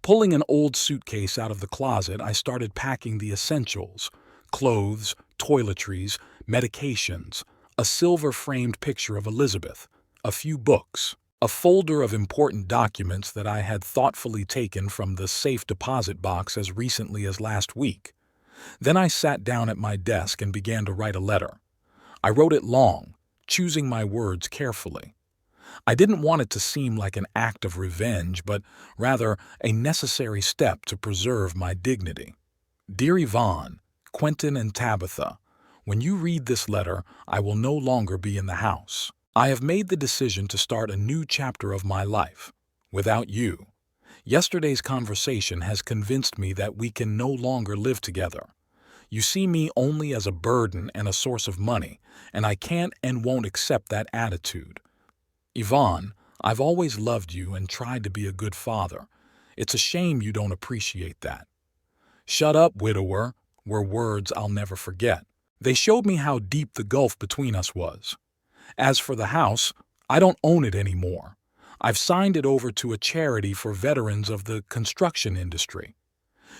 Pulling an old suitcase out of the closet, I started packing the essentials: clothes, toiletries, medications, a silver-framed picture of Elizabeth, a few books, a folder of important documents that I had thoughtfully taken from the safe deposit box as recently as last week. Then I sat down at my desk and began to write a letter. I wrote it long, choosing my words carefully. I didn't want it to seem like an act of revenge, but rather a necessary step to preserve my dignity. Dear Yvonne, Quentin, and Tabitha, when you read this letter, I will no longer be in the house. I have made the decision to start a new chapter of my life, without you. Yesterday's conversation has convinced me that we can no longer live together. You see me only as a burden and a source of money, and I can't and won't accept that attitude. Yvonne, I've always loved you and tried to be a good father. It's a shame you don't appreciate that. Shut up, widower, were words I'll never forget. They showed me how deep the gulf between us was. As for the house, I don't own it anymore. I've signed it over to a charity for veterans of the construction industry.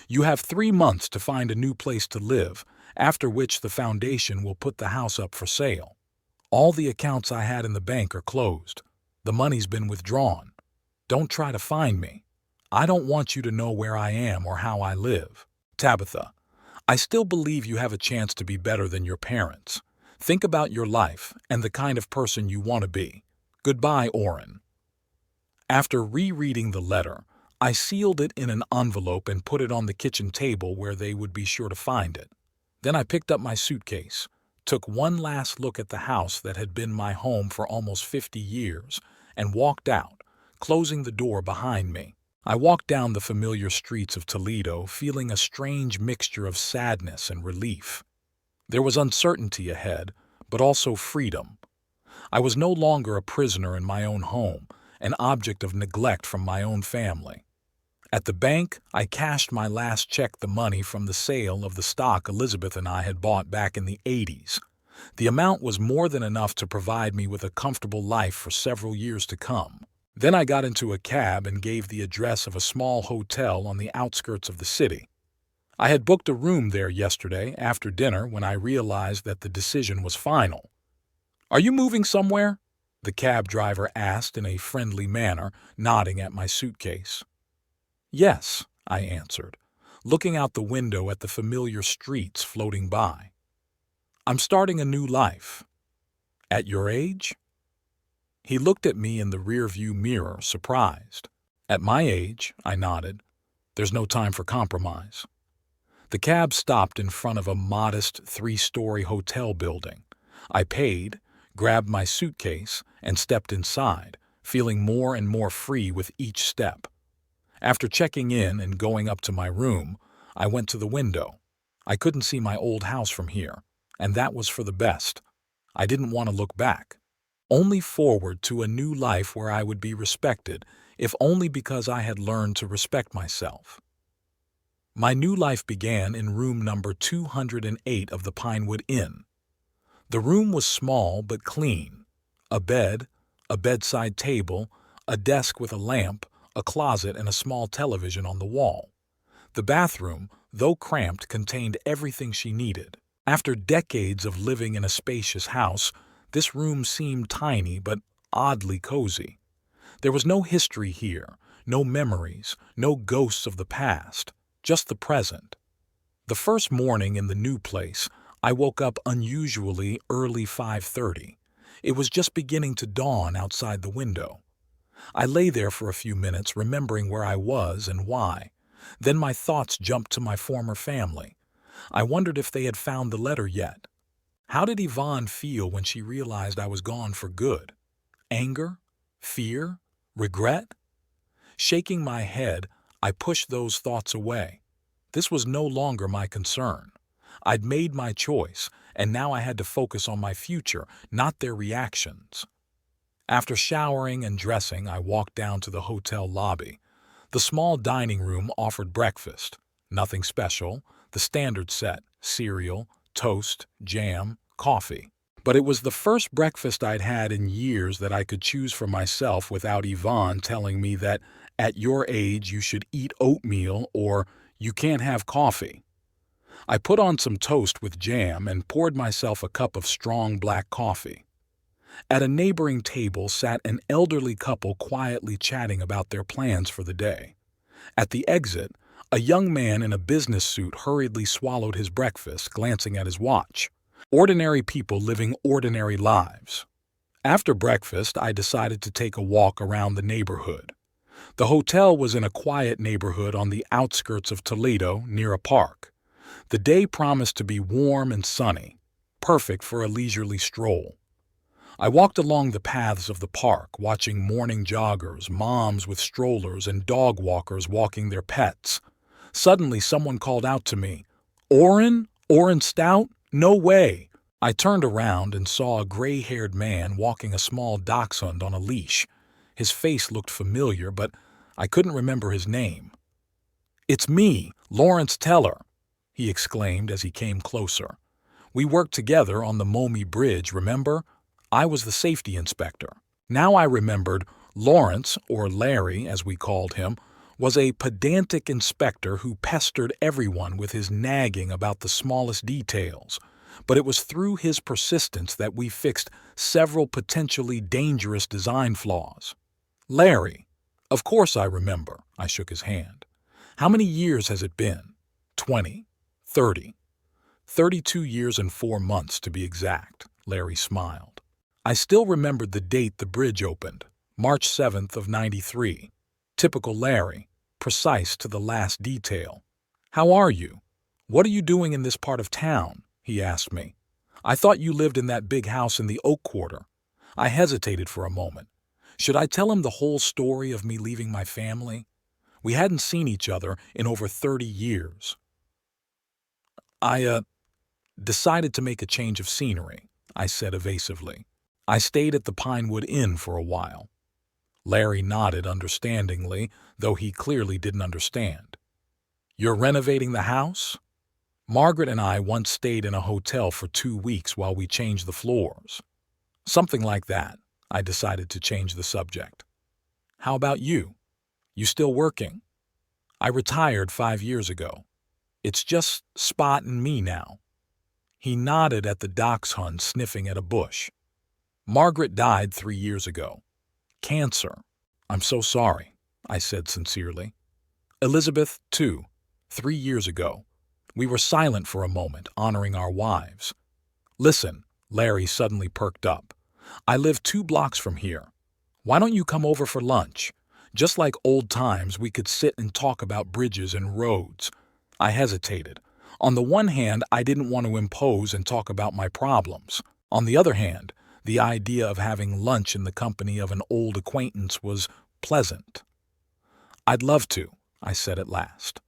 You have 3 months to find a new place to live, after which the foundation will put the house up for sale. All the accounts I had in the bank are closed. The money's been withdrawn. Don't try to find me. I don't want you to know where I am or how I live. Tabitha, I still believe you have a chance to be better than your parents. Think about your life and the kind of person you want to be. Goodbye, Orrin. After rereading the letter, I sealed it in an envelope and put it on the kitchen table where they would be sure to find it. Then I picked up my suitcase, took one last look at the house that had been my home for almost 50 years, and walked out, closing the door behind me. I walked down the familiar streets of Toledo, feeling a strange mixture of sadness and relief. There was uncertainty ahead, but also freedom. I was no longer a prisoner in my own home, an object of neglect from my own family. At the bank, I cashed my last check, the money from the sale of the stock Elizabeth and I had bought back in the 80s. The amount was more than enough to provide me with a comfortable life for several years to come. Then I got into a cab and gave the address of a small hotel on the outskirts of the city. I had booked a room there yesterday after dinner when I realized that the decision was final. "Are you moving somewhere?" the cab driver asked in a friendly manner, nodding at my suitcase. "Yes," I answered, looking out the window at the familiar streets floating by. "I'm starting a new life." "At your age?" He looked at me in the rearview mirror, surprised. "At my age," I nodded. "There's no time for compromise." The cab stopped in front of a modest 3-story hotel building. I paid, grabbed my suitcase, and stepped inside, feeling more and more free with each step. After checking in and going up to my room, I went to the window. I couldn't see my old house from here, and that was for the best. I didn't want to look back, only forward to a new life where I would be respected, if only because I had learned to respect myself. My new life began in room number 208 of the Pinewood Inn. The room was small but clean. A bed, a bedside table, a desk with a lamp, a closet, and a small television on the wall. The bathroom, though cramped, contained everything she needed. After decades of living in a spacious house, this room seemed tiny but oddly cozy. There was no history here, no memories, no ghosts of the past, just the present. The first morning in the new place, I woke up unusually early 5:30. It was just beginning to dawn outside the window. I lay there for a few minutes, remembering where I was and why. Then my thoughts jumped to my former family. I wondered if they had found the letter yet. How did Yvonne feel when she realized I was gone for good? Anger? Fear? Regret? Shaking my head, I pushed those thoughts away. This was no longer my concern. I'd made my choice, and now I had to focus on my future, not their reactions. After showering and dressing, I walked down to the hotel lobby. The small dining room offered breakfast. Nothing special, the standard set: cereal, toast, jam, coffee. But it was the first breakfast I'd had in years that I could choose for myself without Yvonne telling me that at your age you should eat oatmeal or you can't have coffee. I put on some toast with jam and poured myself a cup of strong black coffee. At a neighboring table sat an elderly couple quietly chatting about their plans for the day. At the exit, a young man in a business suit hurriedly swallowed his breakfast, glancing at his watch. Ordinary people living ordinary lives. After breakfast, I decided to take a walk around the neighborhood. The hotel was in a quiet neighborhood on the outskirts of Toledo, near a park. The day promised to be warm and sunny, perfect for a leisurely stroll. I walked along the paths of the park, watching morning joggers, moms with strollers, and dog walkers walking their pets. Suddenly, someone called out to me, "Orrin? Orrin Stout? No way!" I turned around and saw a gray-haired man walking a small dachshund on a leash. His face looked familiar, but I couldn't remember his name. "It's me, Lawrence Teller," he exclaimed as he came closer. "We worked together on the Momi Bridge, remember? I was the safety inspector." Now I remembered Lawrence, or Larry as we called him, was a pedantic inspector who pestered everyone with his nagging about the smallest details. But it was through his persistence that we fixed several potentially dangerous design flaws. "Larry, of course I remember," I shook his hand. "How many years has it been?" 20, 30, 32 years and 4 months to be exact," Larry smiled. I still remembered the date the bridge opened, March 7th of 93. Typical Larry, precise to the last detail. "How are you? What are you doing in this part of town?" he asked me. "I thought you lived in that big house in the Oak Quarter." I hesitated for a moment. Should I tell him the whole story of me leaving my family? We hadn't seen each other in over 30 years. I decided to make a change of scenery, I said evasively. I stayed at the Pinewood Inn for a while. Larry nodded understandingly, though he clearly didn't understand. You're renovating the house? Margaret and I once stayed in a hotel for 2 weeks while we changed the floors. Something like that. I decided to change the subject. How about you? You still working? I retired 5 years ago. It's just Spot and me now. He nodded at the dachshund sniffing at a bush. Margaret died 3 years ago. Cancer. I'm so sorry, I said sincerely. Elizabeth, too, 3 years ago. We were silent for a moment, honoring our wives. Listen, Larry suddenly perked up. I live 2 blocks from here. Why don't you come over for lunch? Just like old times, we could sit and talk about bridges and roads. I hesitated. On the one hand, I didn't want to impose and talk about my problems. On the other hand, the idea of having lunch in the company of an old acquaintance was pleasant. I'd love to, I said at last.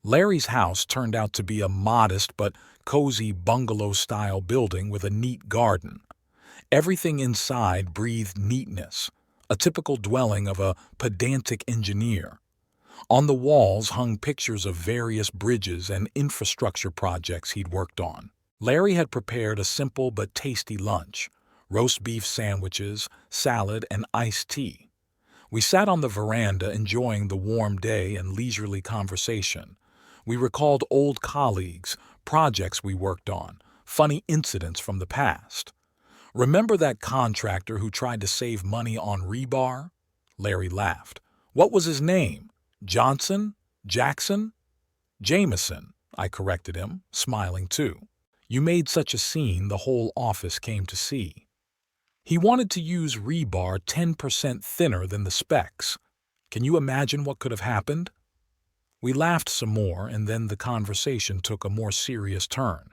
Larry's house turned out to be a modest but cozy bungalow-style building with a neat garden. Everything inside breathed neatness, a typical dwelling of a pedantic engineer. On the walls hung pictures of various bridges and infrastructure projects he'd worked on. Larry had prepared a simple but tasty lunch, roast beef sandwiches, salad, and iced tea. We sat on the veranda enjoying the warm day and leisurely conversation. We recalled old colleagues, projects we worked on, funny incidents from the past. Remember that contractor who tried to save money on rebar? Larry laughed. What was his name? Johnson? Jackson? Jameson, I corrected him, smiling too. You made such a scene the whole office came to see. He wanted to use rebar 10% thinner than the specs. Can you imagine what could have happened? We laughed some more, and then the conversation took a more serious turn.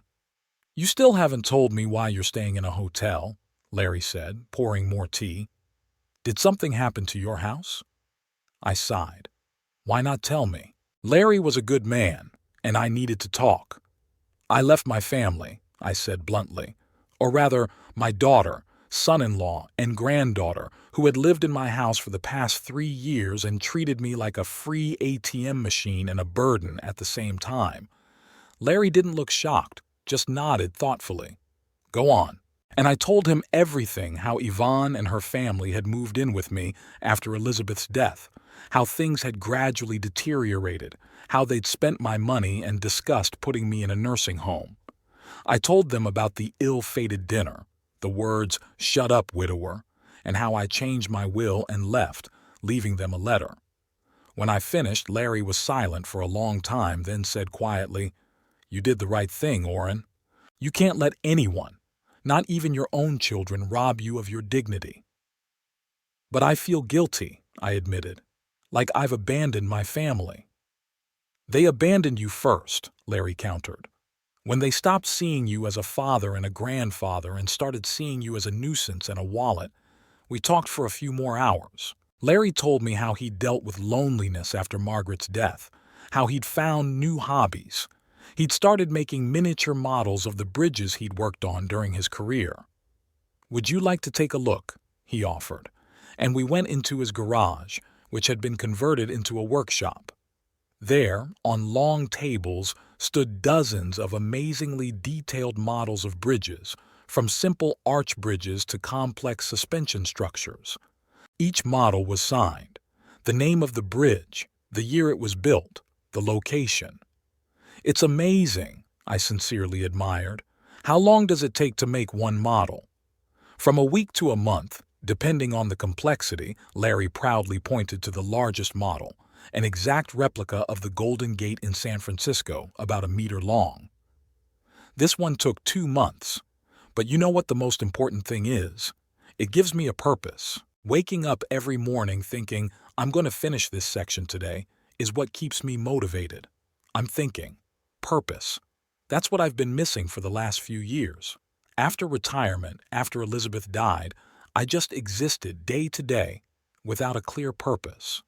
You still haven't told me why you're staying in a hotel, Larry said, pouring more tea. Did something happen to your house? I sighed. Why not tell me? Larry was a good man, and I needed to talk. I left my family, I said bluntly. Or rather, my daughter, son-in-law, and granddaughter, who had lived in my house for the past 3 years and treated me like a free ATM machine and a burden at the same time. Larry didn't look shocked, just nodded thoughtfully. Go on. And I told him everything, how Yvonne and her family had moved in with me after Elizabeth's death, how things had gradually deteriorated, how they'd spent my money and discussed putting me in a nursing home. I told them about the ill-fated dinner, the words, "Shut up, widower," and how I changed my will and left, leaving them a letter. When I finished, Larry was silent for a long time, then said quietly, You did the right thing, Orrin. You can't let anyone, not even your own children, rob you of your dignity. But I feel guilty, I admitted, like I've abandoned my family. They abandoned you first, Larry countered. When they stopped seeing you as a father and a grandfather and started seeing you as a nuisance and a wallet, we talked for a few more hours. Larry told me how he'd dealt with loneliness after Margaret's death, how he'd found new hobbies. He'd started making miniature models of the bridges he'd worked on during his career. Would you like to take a look? He offered, and we went into his garage, which had been converted into a workshop. There, on long tables, stood dozens of amazingly detailed models of bridges, from simple arch bridges to complex suspension structures. Each model was signed, the name of the bridge, the year it was built, the location. It's amazing, I sincerely admired. How long does it take to make one model? From a week to a month, depending on the complexity. Larry proudly pointed to the largest model, an exact replica of the Golden Gate in San Francisco, about 1 meter long. This one took 2 months. But you know what the most important thing is? It gives me a purpose. Waking up every morning thinking, I'm going to finish this section today, is what keeps me motivated. I'm thinking. Purpose. That's what I've been missing for the last few years. After retirement, after Elizabeth died, I just existed day to day without a clear purpose.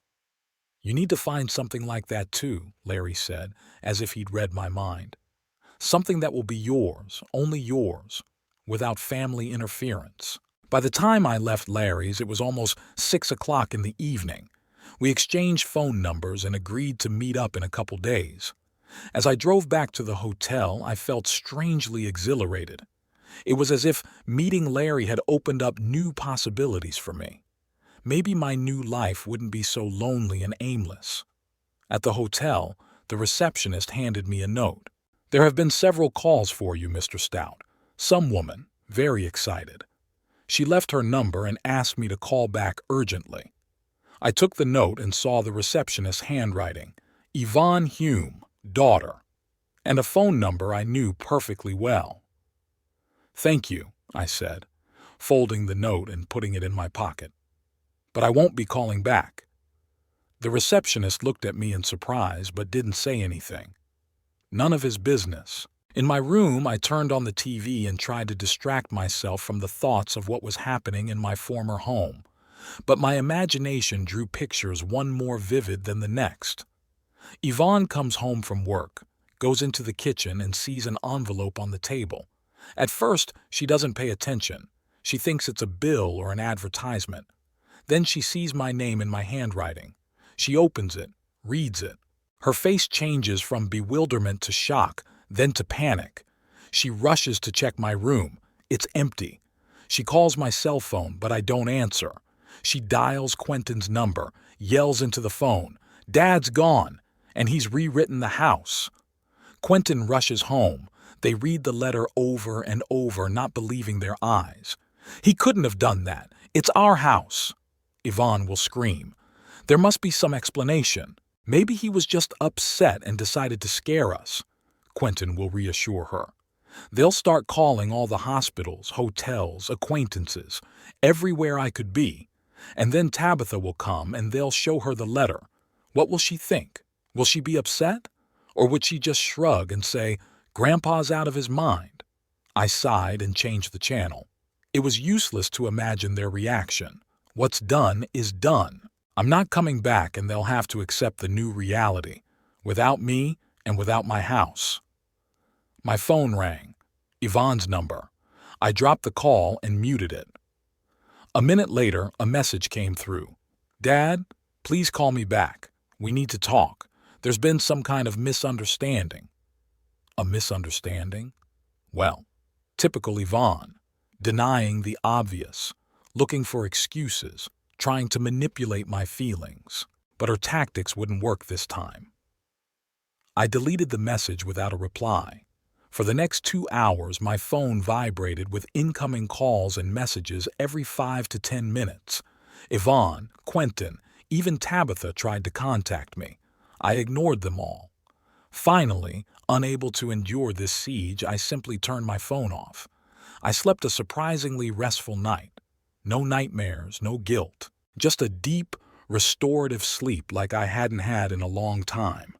You need to find something like that too, Larry said, as if he'd read my mind. Something that will be yours, only yours, without family interference. By the time I left Larry's, it was almost 6 o'clock in the evening. We exchanged phone numbers and agreed to meet up in a couple days. As I drove back to the hotel, I felt strangely exhilarated. It was as if meeting Larry had opened up new possibilities for me. Maybe my new life wouldn't be so lonely and aimless. At the hotel, the receptionist handed me a note. "There have been several calls for you, Mr. Stout. Some woman, very excited." She left her number and asked me to call back urgently. I took the note and saw the receptionist's handwriting, Yvonne Hume, daughter, and a phone number I knew perfectly well. "Thank you," I said, folding the note and putting it in my pocket. "But I won't be calling back." The receptionist looked at me in surprise but didn't say anything. None of his business. In my room, I turned on the TV and tried to distract myself from the thoughts of what was happening in my former home. But my imagination drew pictures one more vivid than the next. Yvonne comes home from work, goes into the kitchen and sees an envelope on the table. At first, she doesn't pay attention. She thinks it's a bill or an advertisement. Then she sees my name in my handwriting. She opens it, reads it. Her face changes from bewilderment to shock, then to panic. She rushes to check my room. It's empty. She calls my cell phone, but I don't answer. She dials Quentin's number, yells into the phone, "Dad's gone, and he's rewritten the house." Quentin rushes home. They read the letter over and over, not believing their eyes. "He couldn't have done that. It's our house." Yvonne will scream. "There must be some explanation. Maybe he was just upset and decided to scare us." Quentin will reassure her. "They'll start calling all the hospitals, hotels, acquaintances, everywhere I could be. And then Tabitha will come and they'll show her the letter. What will she think? Will she be upset? Or would she just shrug and say, 'Grandpa's out of his mind'?" I sighed and changed the channel. It was useless to imagine their reaction. What's done is done. I'm not coming back and they'll have to accept the new reality, without me and without my house. My phone rang. Yvonne's number. I dropped the call and muted it. A minute later, a message came through. "Dad, please call me back. We need to talk. There's been some kind of misunderstanding." A misunderstanding? Well, typical Yvonne, denying the obvious, looking for excuses, trying to manipulate my feelings. But her tactics wouldn't work this time. I deleted the message without a reply. For the next 2 hours, my phone vibrated with incoming calls and messages every 5 to 10 minutes. Yvonne, Quentin, even Tabitha tried to contact me. I ignored them all. Finally, unable to endure this siege, I simply turned my phone off. I slept a surprisingly restful night. No nightmares, no guilt. Just a deep, restorative sleep like I hadn't had in a long time.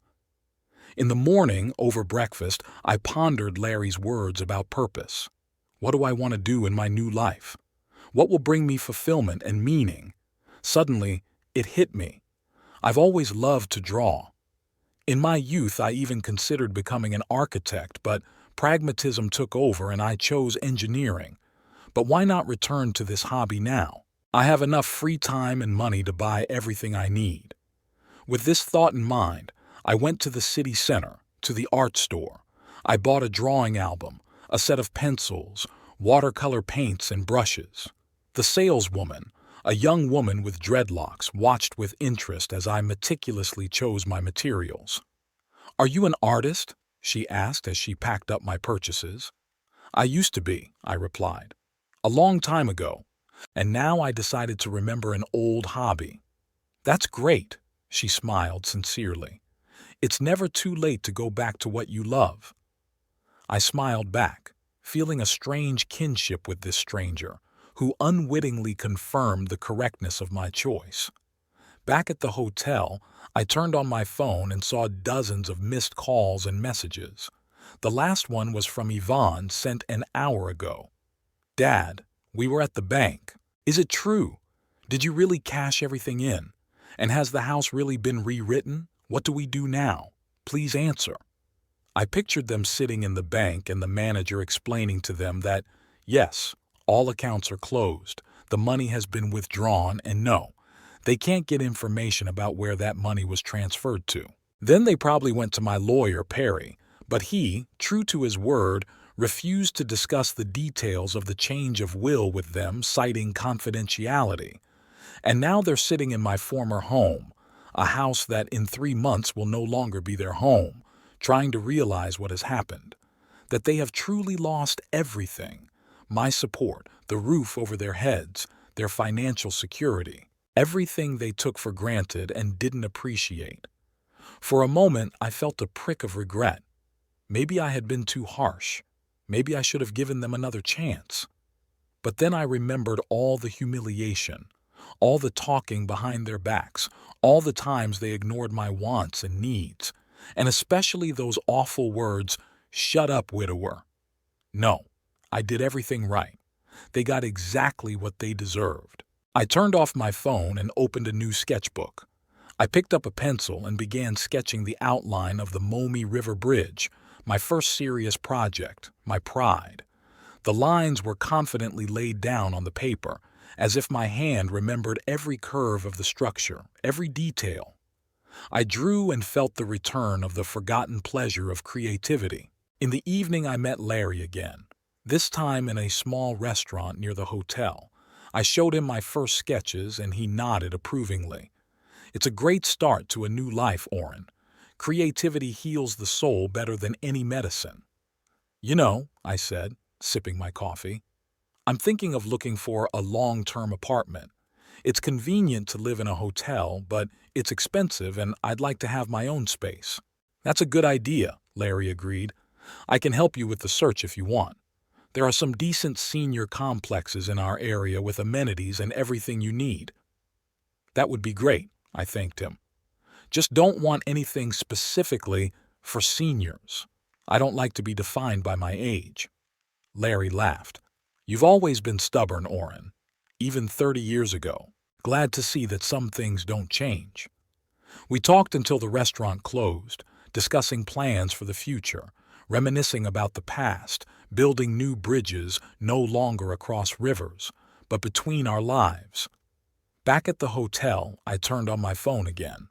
In the morning, over breakfast, I pondered Larry's words about purpose. What do I want to do in my new life? What will bring me fulfillment and meaning? Suddenly, it hit me. I've always loved to draw. In my youth, I even considered becoming an architect, but pragmatism took over and I chose engineering. But why not return to this hobby now? I have enough free time and money to buy everything I need. With this thought in mind, I went to the city center, to the art store. I bought a drawing album, a set of pencils, watercolor paints and brushes. The saleswoman, a young woman with dreadlocks, watched with interest as I meticulously chose my materials. "Are you an artist?" she asked as she packed up my purchases. "I used to be," I replied. "A long time ago. And now I decided to remember an old hobby." "That's great," she smiled sincerely. "It's never too late to go back to what you love." I smiled back, feeling a strange kinship with this stranger, who unwittingly confirmed the correctness of my choice. Back at the hotel, I turned on my phone and saw dozens of missed calls and messages. The last one was from Yvonne, sent an hour ago. "Dad, we were at the bank. Is it true? Did you really cash everything in? And has the house really been rewritten? What do we do now? Please answer." I pictured them sitting in the bank and the manager explaining to them that, yes, all accounts are closed, the money has been withdrawn, and no, they can't get information about where that money was transferred to. Then they probably went to my lawyer, Perry, but he, true to his word, refused to discuss the details of the change of will with them, citing confidentiality. And now they're sitting in my former home, a house that in 3 months will no longer be their home, trying to realize what has happened, that they have truly lost everything: my support, the roof over their heads, their financial security, everything they took for granted and didn't appreciate. For a moment, I felt a prick of regret. Maybe I had been too harsh. Maybe I should have given them another chance. But then I remembered all the humiliation, all the talking behind their backs, all the times they ignored my wants and needs, and especially those awful words, "Shut up, widower." No, I did everything right. They got exactly what they deserved. I turned off my phone and opened a new sketchbook. I picked up a pencil and began sketching the outline of the Momi River Bridge, my first serious project, my pride. The lines were confidently laid down on the paper, as if my hand remembered every curve of the structure, every detail. I drew and felt the return of the forgotten pleasure of creativity. In the evening I met Larry again, this time in a small restaurant near the hotel. I showed him my first sketches and he nodded approvingly. "It's a great start to a new life, Orrin. Creativity heals the soul better than any medicine." "You know," I said, sipping my coffee, "I'm thinking of looking for a long-term apartment. It's convenient to live in a hotel, but it's expensive and I'd like to have my own space." "That's a good idea," Larry agreed. "I can help you with the search if you want. There are some decent senior complexes in our area with amenities and everything you need." "That would be great," I thanked him. "Just don't want anything specifically for seniors. I don't like to be defined by my age." Larry laughed. "You've always been stubborn, Orrin, even 30 years ago. Glad to see that some things don't change." We talked until the restaurant closed, discussing plans for the future, reminiscing about the past, building new bridges no longer across rivers, but between our lives. Back at the hotel, I turned on my phone again.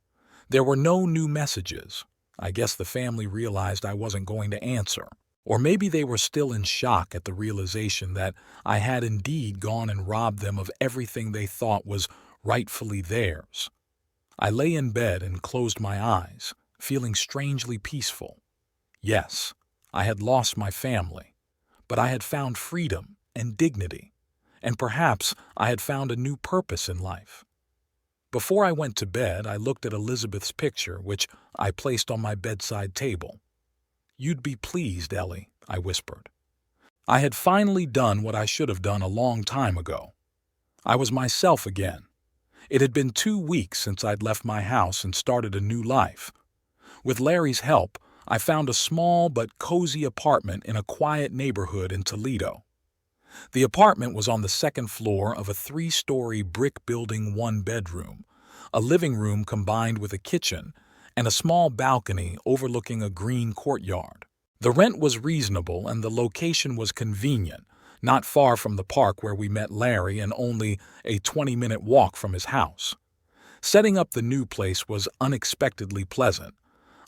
There were no new messages. I guess the family realized I wasn't going to answer. Or maybe they were still in shock at the realization that I had indeed gone and robbed them of everything they thought was rightfully theirs. I lay in bed and closed my eyes, feeling strangely peaceful. Yes, I had lost my family, but I had found freedom and dignity, and perhaps I had found a new purpose in life. Before I went to bed, I looked at Elizabeth's picture, which I placed on my bedside table. "You'd be pleased, Ellie," I whispered. I had finally done what I should have done a long time ago. I was myself again. It had been 2 weeks since I'd left my house and started a new life. With Larry's help, I found a small but cozy apartment in a quiet neighborhood in Toledo. The apartment was on the 2nd floor of a 3-story brick building, 1-bedroom, a living room combined with a kitchen, and a small balcony overlooking a green courtyard. The rent was reasonable and the location was convenient, not far from the park where we met Larry and only a 20-minute walk from his house. Setting up the new place was unexpectedly pleasant.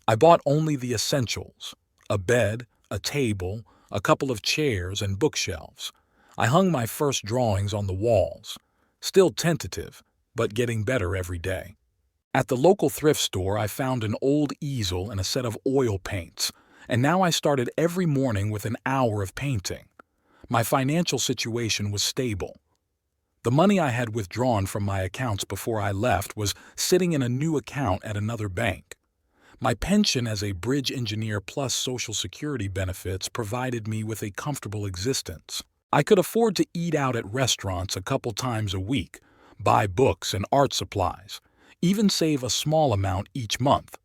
I bought only the essentials: a bed, a table, a couple of chairs, and bookshelves. I hung my first drawings on the walls, still tentative, but getting better every day. At the local thrift store, I found an old easel and a set of oil paints, and now I started every morning with an hour of painting. My financial situation was stable. The money I had withdrawn from my accounts before I left was sitting in a new account at another bank. My pension as a bridge engineer plus Social Security benefits provided me with a comfortable existence. I could afford to eat out at restaurants a couple times a week, buy books and art supplies, even save a small amount each month.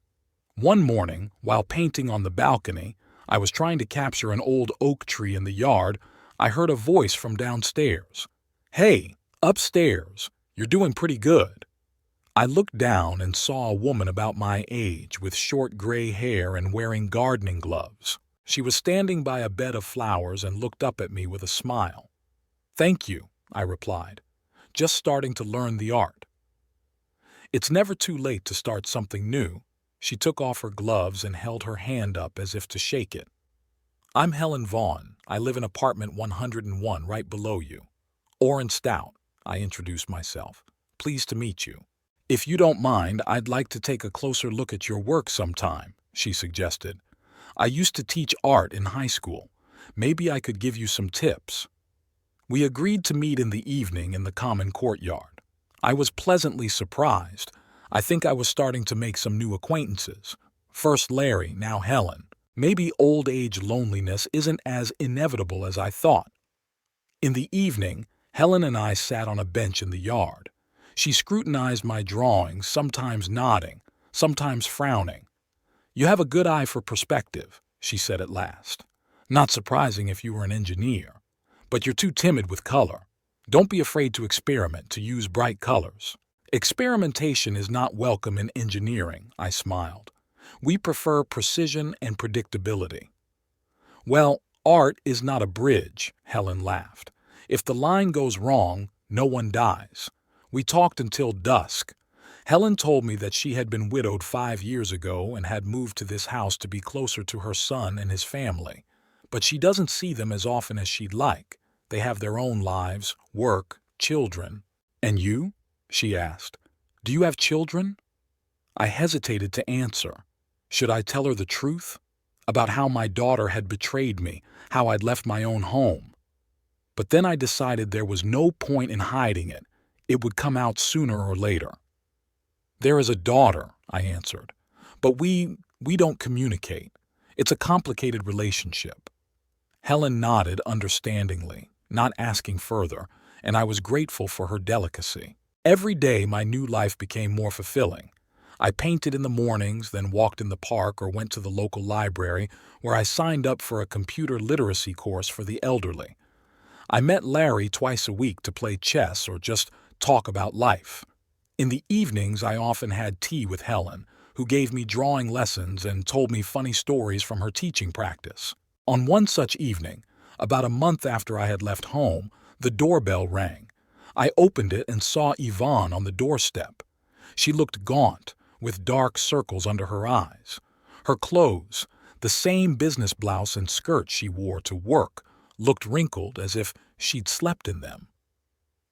One morning, while painting on the balcony, I was trying to capture an old oak tree in the yard. I heard a voice from downstairs. "Hey, Upstairs. You're doing pretty good. I looked down and saw a woman about my age with short gray hair and wearing gardening gloves. She was standing by a bed of flowers and looked up at me with a smile. "Thank you," I replied, "just starting to learn the art." "It's never too late to start something new." She took off her gloves and held her hand up as if to shake it. "I'm Helen Vaughn. I live in apartment 101 right below you." "Orrin Stout," I introduced myself. "Pleased to meet you." "If you don't mind, I'd like to take a closer look at your work sometime," she suggested. "I used to teach art in high school. Maybe I could give you some tips." We agreed to meet in the evening in the common courtyard. I was pleasantly surprised. I think I was starting to make some new acquaintances. First Larry, now Helen. Maybe old age loneliness isn't as inevitable as I thought. In the evening, Helen and I sat on a bench in the yard. She scrutinized my drawings, sometimes nodding, sometimes frowning. "You have a good eye for perspective," she said at last. "Not surprising if you were an engineer. But you're too timid with color. Don't be afraid to experiment, to use bright colors." "Experimentation is not welcome in engineering," I smiled. "We prefer precision and predictability." "Well, art is not a bridge," Helen laughed. "If the line goes wrong, no one dies." We talked until dusk. Helen told me that she had been widowed 5 years ago and had moved to this house to be closer to her son and his family. But she doesn't see them as often as she'd like. They have their own lives, work, children. "And you?" she asked. "Do you have children?" I hesitated to answer. Should I tell her the truth? About how my daughter had betrayed me, how I'd left my own home. But then I decided there was no point in hiding it. It would come out sooner or later. "There is a daughter," I answered. "But we don't communicate. It's a complicated relationship." Helen nodded understandingly, not asking further, and I was grateful for her delicacy. Every day my new life became more fulfilling. I painted in the mornings, then walked in the park or went to the local library where I signed up for a computer literacy course for the elderly. I met Larry twice a week to play chess or just talk about life. In the evenings, I often had tea with Helen, who gave me drawing lessons and told me funny stories from her teaching practice. On one such evening, about a month after I had left home, the doorbell rang. I opened it and saw Yvonne on the doorstep. She looked gaunt, with dark circles under her eyes. Her clothes, the same business blouse and skirt she wore to work, looked wrinkled as if she'd slept in them.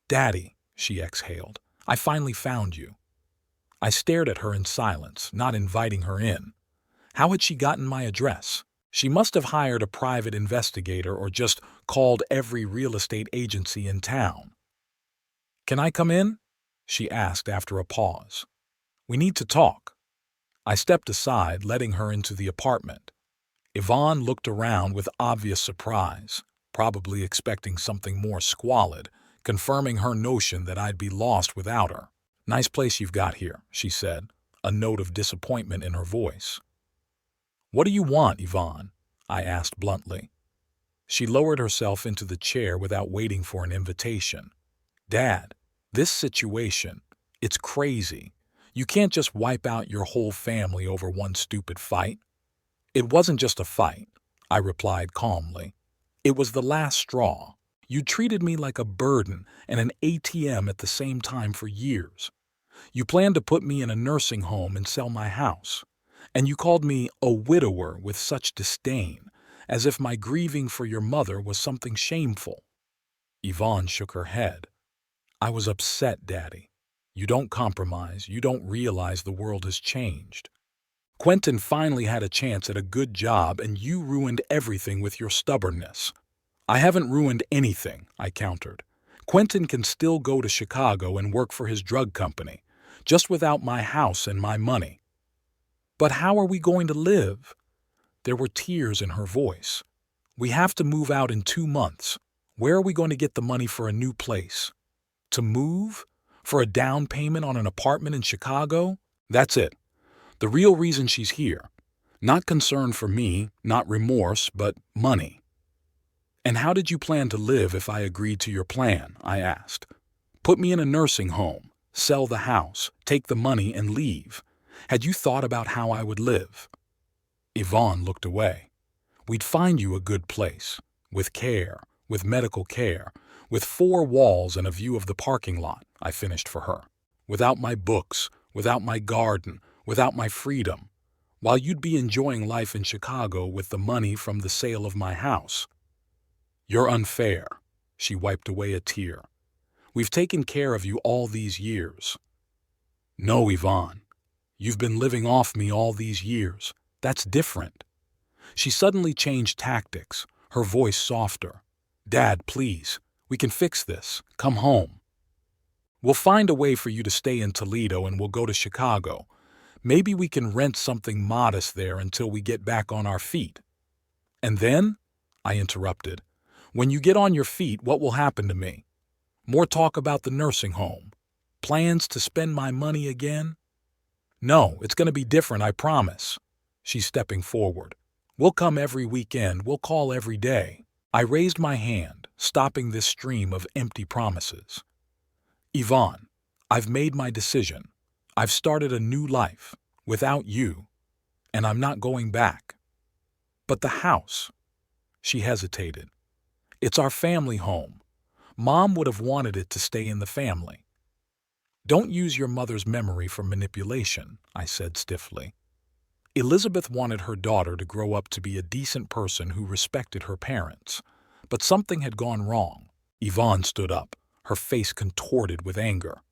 "Daddy," she exhaled, "I finally found you." I stared at her in silence, not inviting her in. How had she gotten my address? She must have hired a private investigator or just called every real estate agency in town. "Can I come in?" she asked after a pause. "We need to talk." I stepped aside, letting her into the apartment. Yvonne looked around with obvious surprise, probably expecting something more squalid, confirming her notion that I'd be lost without her. "Nice place you've got here," she said, a note of disappointment in her voice. "What do you want, Yvonne?" I asked bluntly. She lowered herself into the chair without waiting for an invitation. "Dad, this situation, it's crazy. You can't just wipe out your whole family over one stupid fight." "It wasn't just a fight," I replied calmly. "It was the last straw. You treated me like a burden and an ATM at the same time for years. You planned to put me in a nursing home and sell my house. And you called me a widower with such disdain, as if my grieving for your mother was something shameful." Yvonne shook her head. "I was upset, Daddy. You don't compromise. You don't realize the world has changed. Quentin finally had a chance at a good job, and you ruined everything with your stubbornness." "I haven't ruined anything," I countered. "Quentin can still go to Chicago and work for his drug company, just without my house and my money." "But how are we going to live?" There were tears in her voice. "We have to move out in 2 months. Where are we going to get the money for a new place? To move? For a down payment on an apartment in Chicago? That's it. The real reason she's here. Not concern for me, not remorse, but money." "And how did you plan to live if I agreed to your plan?" I asked. Put me in a nursing home, sell the house, take the money and leave. Had you thought about how I would live?" Yvonne looked away. "We'd find you a good place, with care, with medical care, with 4 walls and a view of the parking lot," I finished for her. "Without my books, without my garden, without my freedom, while you'd be enjoying life in Chicago with the money from the sale of my house." "You're unfair." She wiped away a tear. "We've taken care of you all these years." "No, Yvonne. You've been living off me all these years. That's different." She suddenly changed tactics, her voice softer. "Dad, please, we can fix this. Come home. We'll find a way for you to stay in Toledo and we'll go to Chicago. Maybe we can rent something modest there until we get back on our feet." "And then?" I interrupted. "When you get on your feet, what will happen to me? More talk about the nursing home? Plans to spend my money again?" "No, it's going to be different, I promise." She's stepping forward. "We'll come every weekend, we'll call every day." I raised my hand, stopping this stream of empty promises. "Yvonne, I've made my decision. I've started a new life, without you, and I'm not going back." "But the house," she hesitated. "It's our family home. Mom would have wanted it to stay in the family." "Don't use your mother's memory for manipulation," I said stiffly. Elizabeth wanted her daughter to grow up to be a decent person who respected her parents. But something had gone wrong. Yvonne stood up, her face contorted with anger.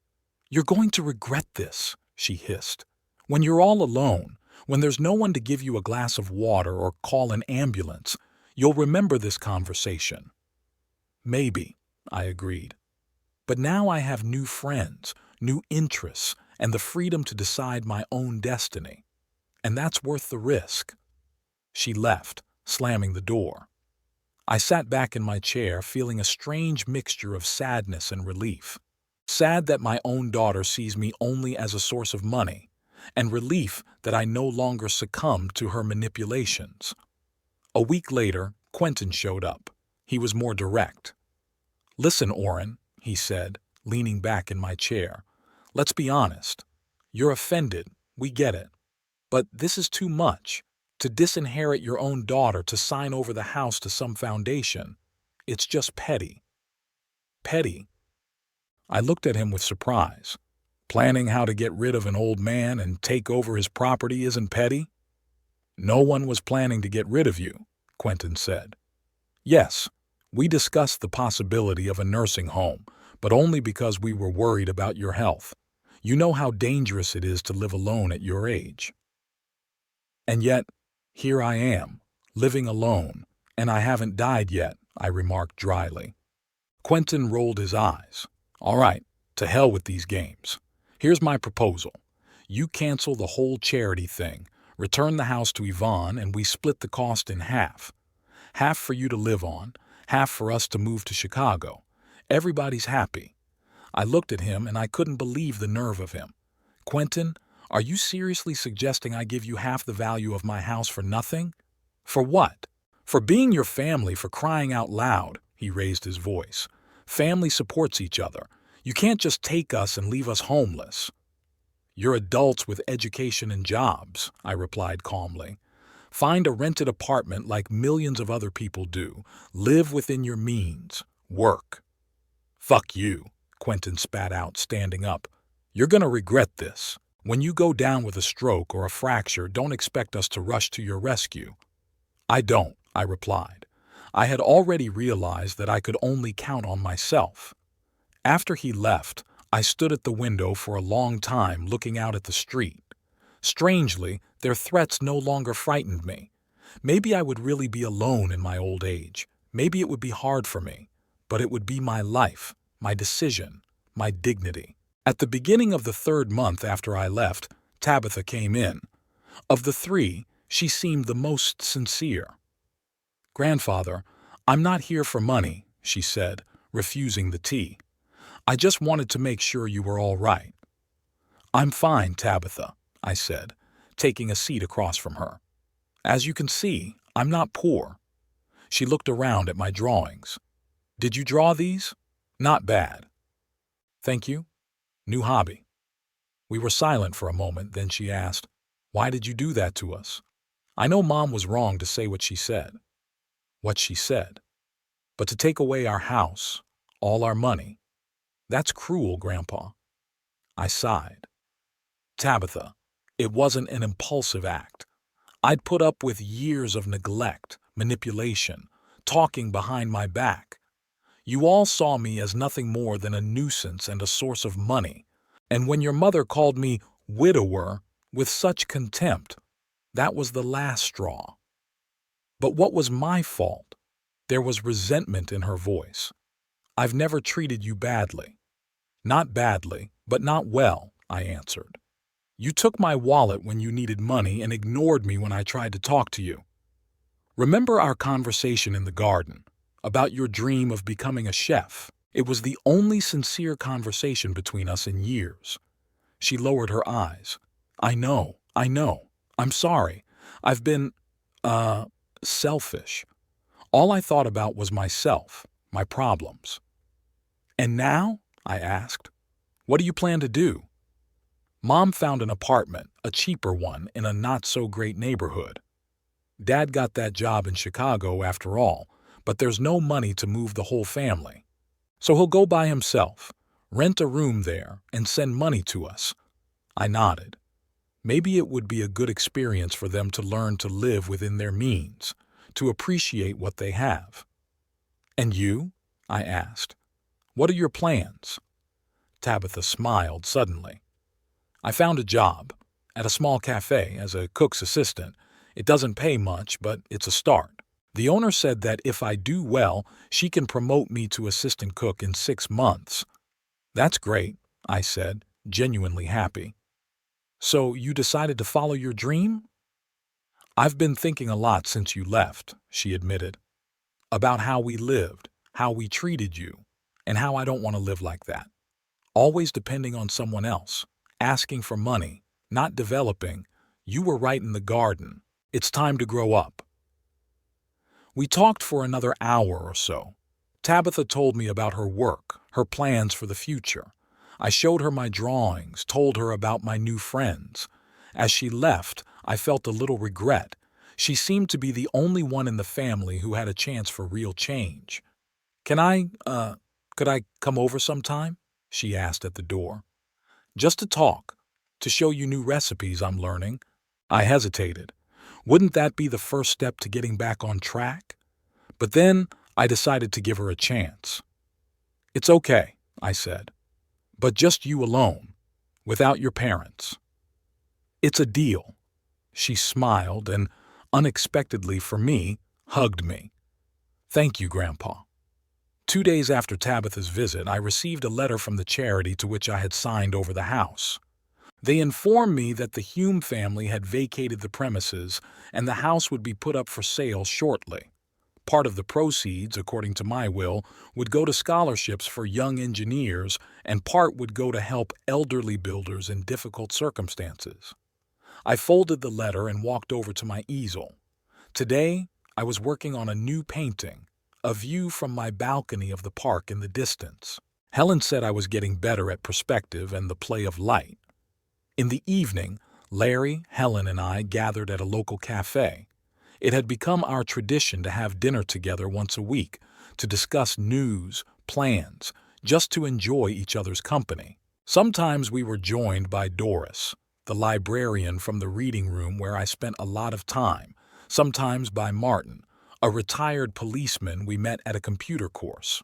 "You're going to regret this," she hissed. "When you're all alone, when there's no one to give you a glass of water or call an ambulance, you'll remember this conversation." "Maybe," I agreed. "But now I have new friends, new interests, and the freedom to decide my own destiny. And that's worth the risk." She left, slamming the door. I sat back in my chair, feeling a strange mixture of sadness and relief. Sad that my own daughter sees me only as a source of money, and relief that I no longer succumb to her manipulations. A week later, Quentin showed up. He was more direct. "Listen, Oren," he said, leaning back in my chair. "Let's be honest. You're offended, we get it. But this is too much. To disinherit your own daughter, to sign over the house to some foundation. It's just petty." "Petty?" I looked at him with surprise. "Planning how to get rid of an old man and take over his property isn't petty?" "No one was planning to get rid of you," Quentin said. "Yes, we discussed the possibility of a nursing home, but only because we were worried about your health. You know how dangerous it is to live alone at your age." "And yet, here I am, living alone, and I haven't died yet," I remarked dryly. Quentin rolled his eyes. "All right, to hell with these games. Here's my proposal. You cancel the whole charity thing, return the house to Yvonne, and we split the cost in half. Half for you to live on, half for us to move to Chicago. Everybody's happy." I looked at him and I couldn't believe the nerve of him. "Quentin, are you seriously suggesting I give you half the value of my house for nothing? For what? For being your family, for crying out loud," he raised his voice. "Family supports each other. You can't just take us and leave us homeless." "You're adults with education and jobs," I replied calmly. "Find a rented apartment like millions of other people do. Live within your means. Work." "Fuck you," Quentin spat out, standing up. "You're gonna regret this. When you go down with a stroke or a fracture, don't expect us to rush to your rescue." "I don't," I replied. I had already realized that I could only count on myself. After he left, I stood at the window for a long time looking out at the street. Strangely, their threats no longer frightened me. Maybe I would really be alone in my old age. Maybe it would be hard for me. But it would be my life, my decision, my dignity. At the beginning of the 3rd month after I left, Tabitha came in. Of the 3, she seemed the most sincere. "Grandfather, I'm not here for money," she said, refusing the tea. "I just wanted to make sure you were all right." "I'm fine, Tabitha," I said, taking a seat across from her. "As you can see, I'm not poor." She looked around at my drawings. "Did you draw these? Not bad." Thank you. New hobby. We were silent for a moment, then she asked, "Why did you do that to us?" I know Mom was wrong to say what she said. What she said. But to take away our house, all our money, that's cruel, Grandpa. I sighed. Tabitha, it wasn't an impulsive act. I'd put up with years of neglect, manipulation, talking behind my back. You all saw me as nothing more than a nuisance and a source of money. And when your mother called me widower with such contempt, that was the last straw. But what was my fault? There was resentment in her voice. I've never treated you badly. Not badly, but not well, I answered. You took my wallet when you needed money and ignored me when I tried to talk to you. Remember our conversation in the garden about your dream of becoming a chef? It was the only sincere conversation between us in years. She lowered her eyes. I know. I'm sorry. I've been, selfish. All I thought about was myself, my problems. And now? I asked. What do you plan to do? Mom found an apartment, a cheaper one, in a not-so-great neighborhood. Dad got that job in Chicago after all, but there's no money to move the whole family. So he'll go by himself, rent a room there, and send money to us. I nodded. Maybe it would be a good experience for them to learn to live within their means, to appreciate what they have. And you? I asked. What are your plans? Tabitha smiled suddenly. I found a job at a small cafe as a cook's assistant. It doesn't pay much, but it's a start. The owner said that if I do well, she can promote me to assistant cook in 6 months. That's great, I said, genuinely happy. So you decided to follow your dream? I've been thinking a lot since you left, she admitted, about how we lived, how we treated you, and how I don't want to live like that. Always depending on someone else, asking for money, not developing. You were right in the garden. It's time to grow up. We talked for another hour or so. Tabitha told me about her work, her plans for the future. I showed her my drawings, told her about my new friends. As she left, I felt a little regret. She seemed to be the only one in the family who had a chance for real change. Could I come over sometime? She asked at the door. Just to talk, to show you new recipes I'm learning. I hesitated. Wouldn't that be the first step to getting back on track? But then I decided to give her a chance. It's okay, I said. But just you alone, without your parents. It's a deal. She smiled and, unexpectedly for me, hugged me. Thank you, Grandpa. 2 days after Tabitha's visit, I received a letter from the charity to which I had signed over the house. They informed me that the Hume family had vacated the premises and the house would be put up for sale shortly. Part of the proceeds, according to my will, would go to scholarships for young engineers and part would go to help elderly builders in difficult circumstances. I folded the letter and walked over to my easel. Today, I was working on a new painting, a view from my balcony of the park in the distance. Helen said I was getting better at perspective and the play of light. In the evening, Larry, Helen, and I gathered at a local cafe. It had become our tradition to have dinner together once a week, to discuss news, plans, just to enjoy each other's company. Sometimes we were joined by Doris, the librarian from the reading room where I spent a lot of time, sometimes by Martin, a retired policeman we met at a computer course.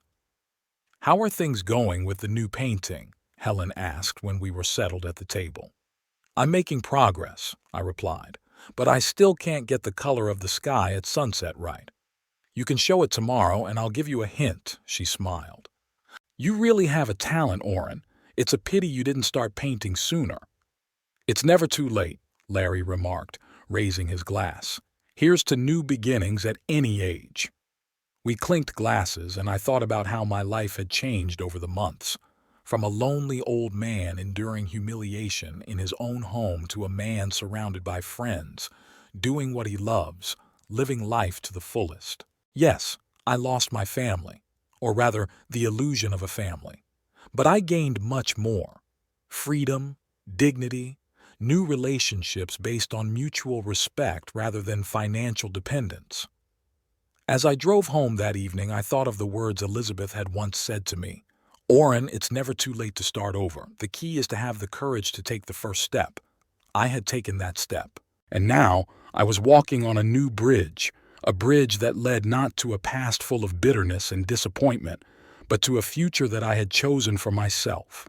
How are things going with the new painting? Helen asked when we were settled at the table. I'm making progress, I replied, but I still can't get the color of the sky at sunset right. You can show it tomorrow and I'll give you a hint, she smiled. You really have a talent, Orrin. It's a pity you didn't start painting sooner. It's never too late, Larry remarked, raising his glass. Here's to new beginnings at any age. We clinked glasses and I thought about how my life had changed over the months. From a lonely old man enduring humiliation in his own home to a man surrounded by friends, doing what he loves, living life to the fullest. Yes, I lost my family, or rather the illusion of a family. But I gained much more: freedom, dignity, new relationships based on mutual respect rather than financial dependence. As I drove home that evening, I thought of the words Elizabeth had once said to me: "Orrin, it's never too late to start over. The key is to have the courage to take the first step." I had taken that step. And now I was walking on a new bridge, a bridge that led not to a past full of bitterness and disappointment, but to a future that I had chosen for myself.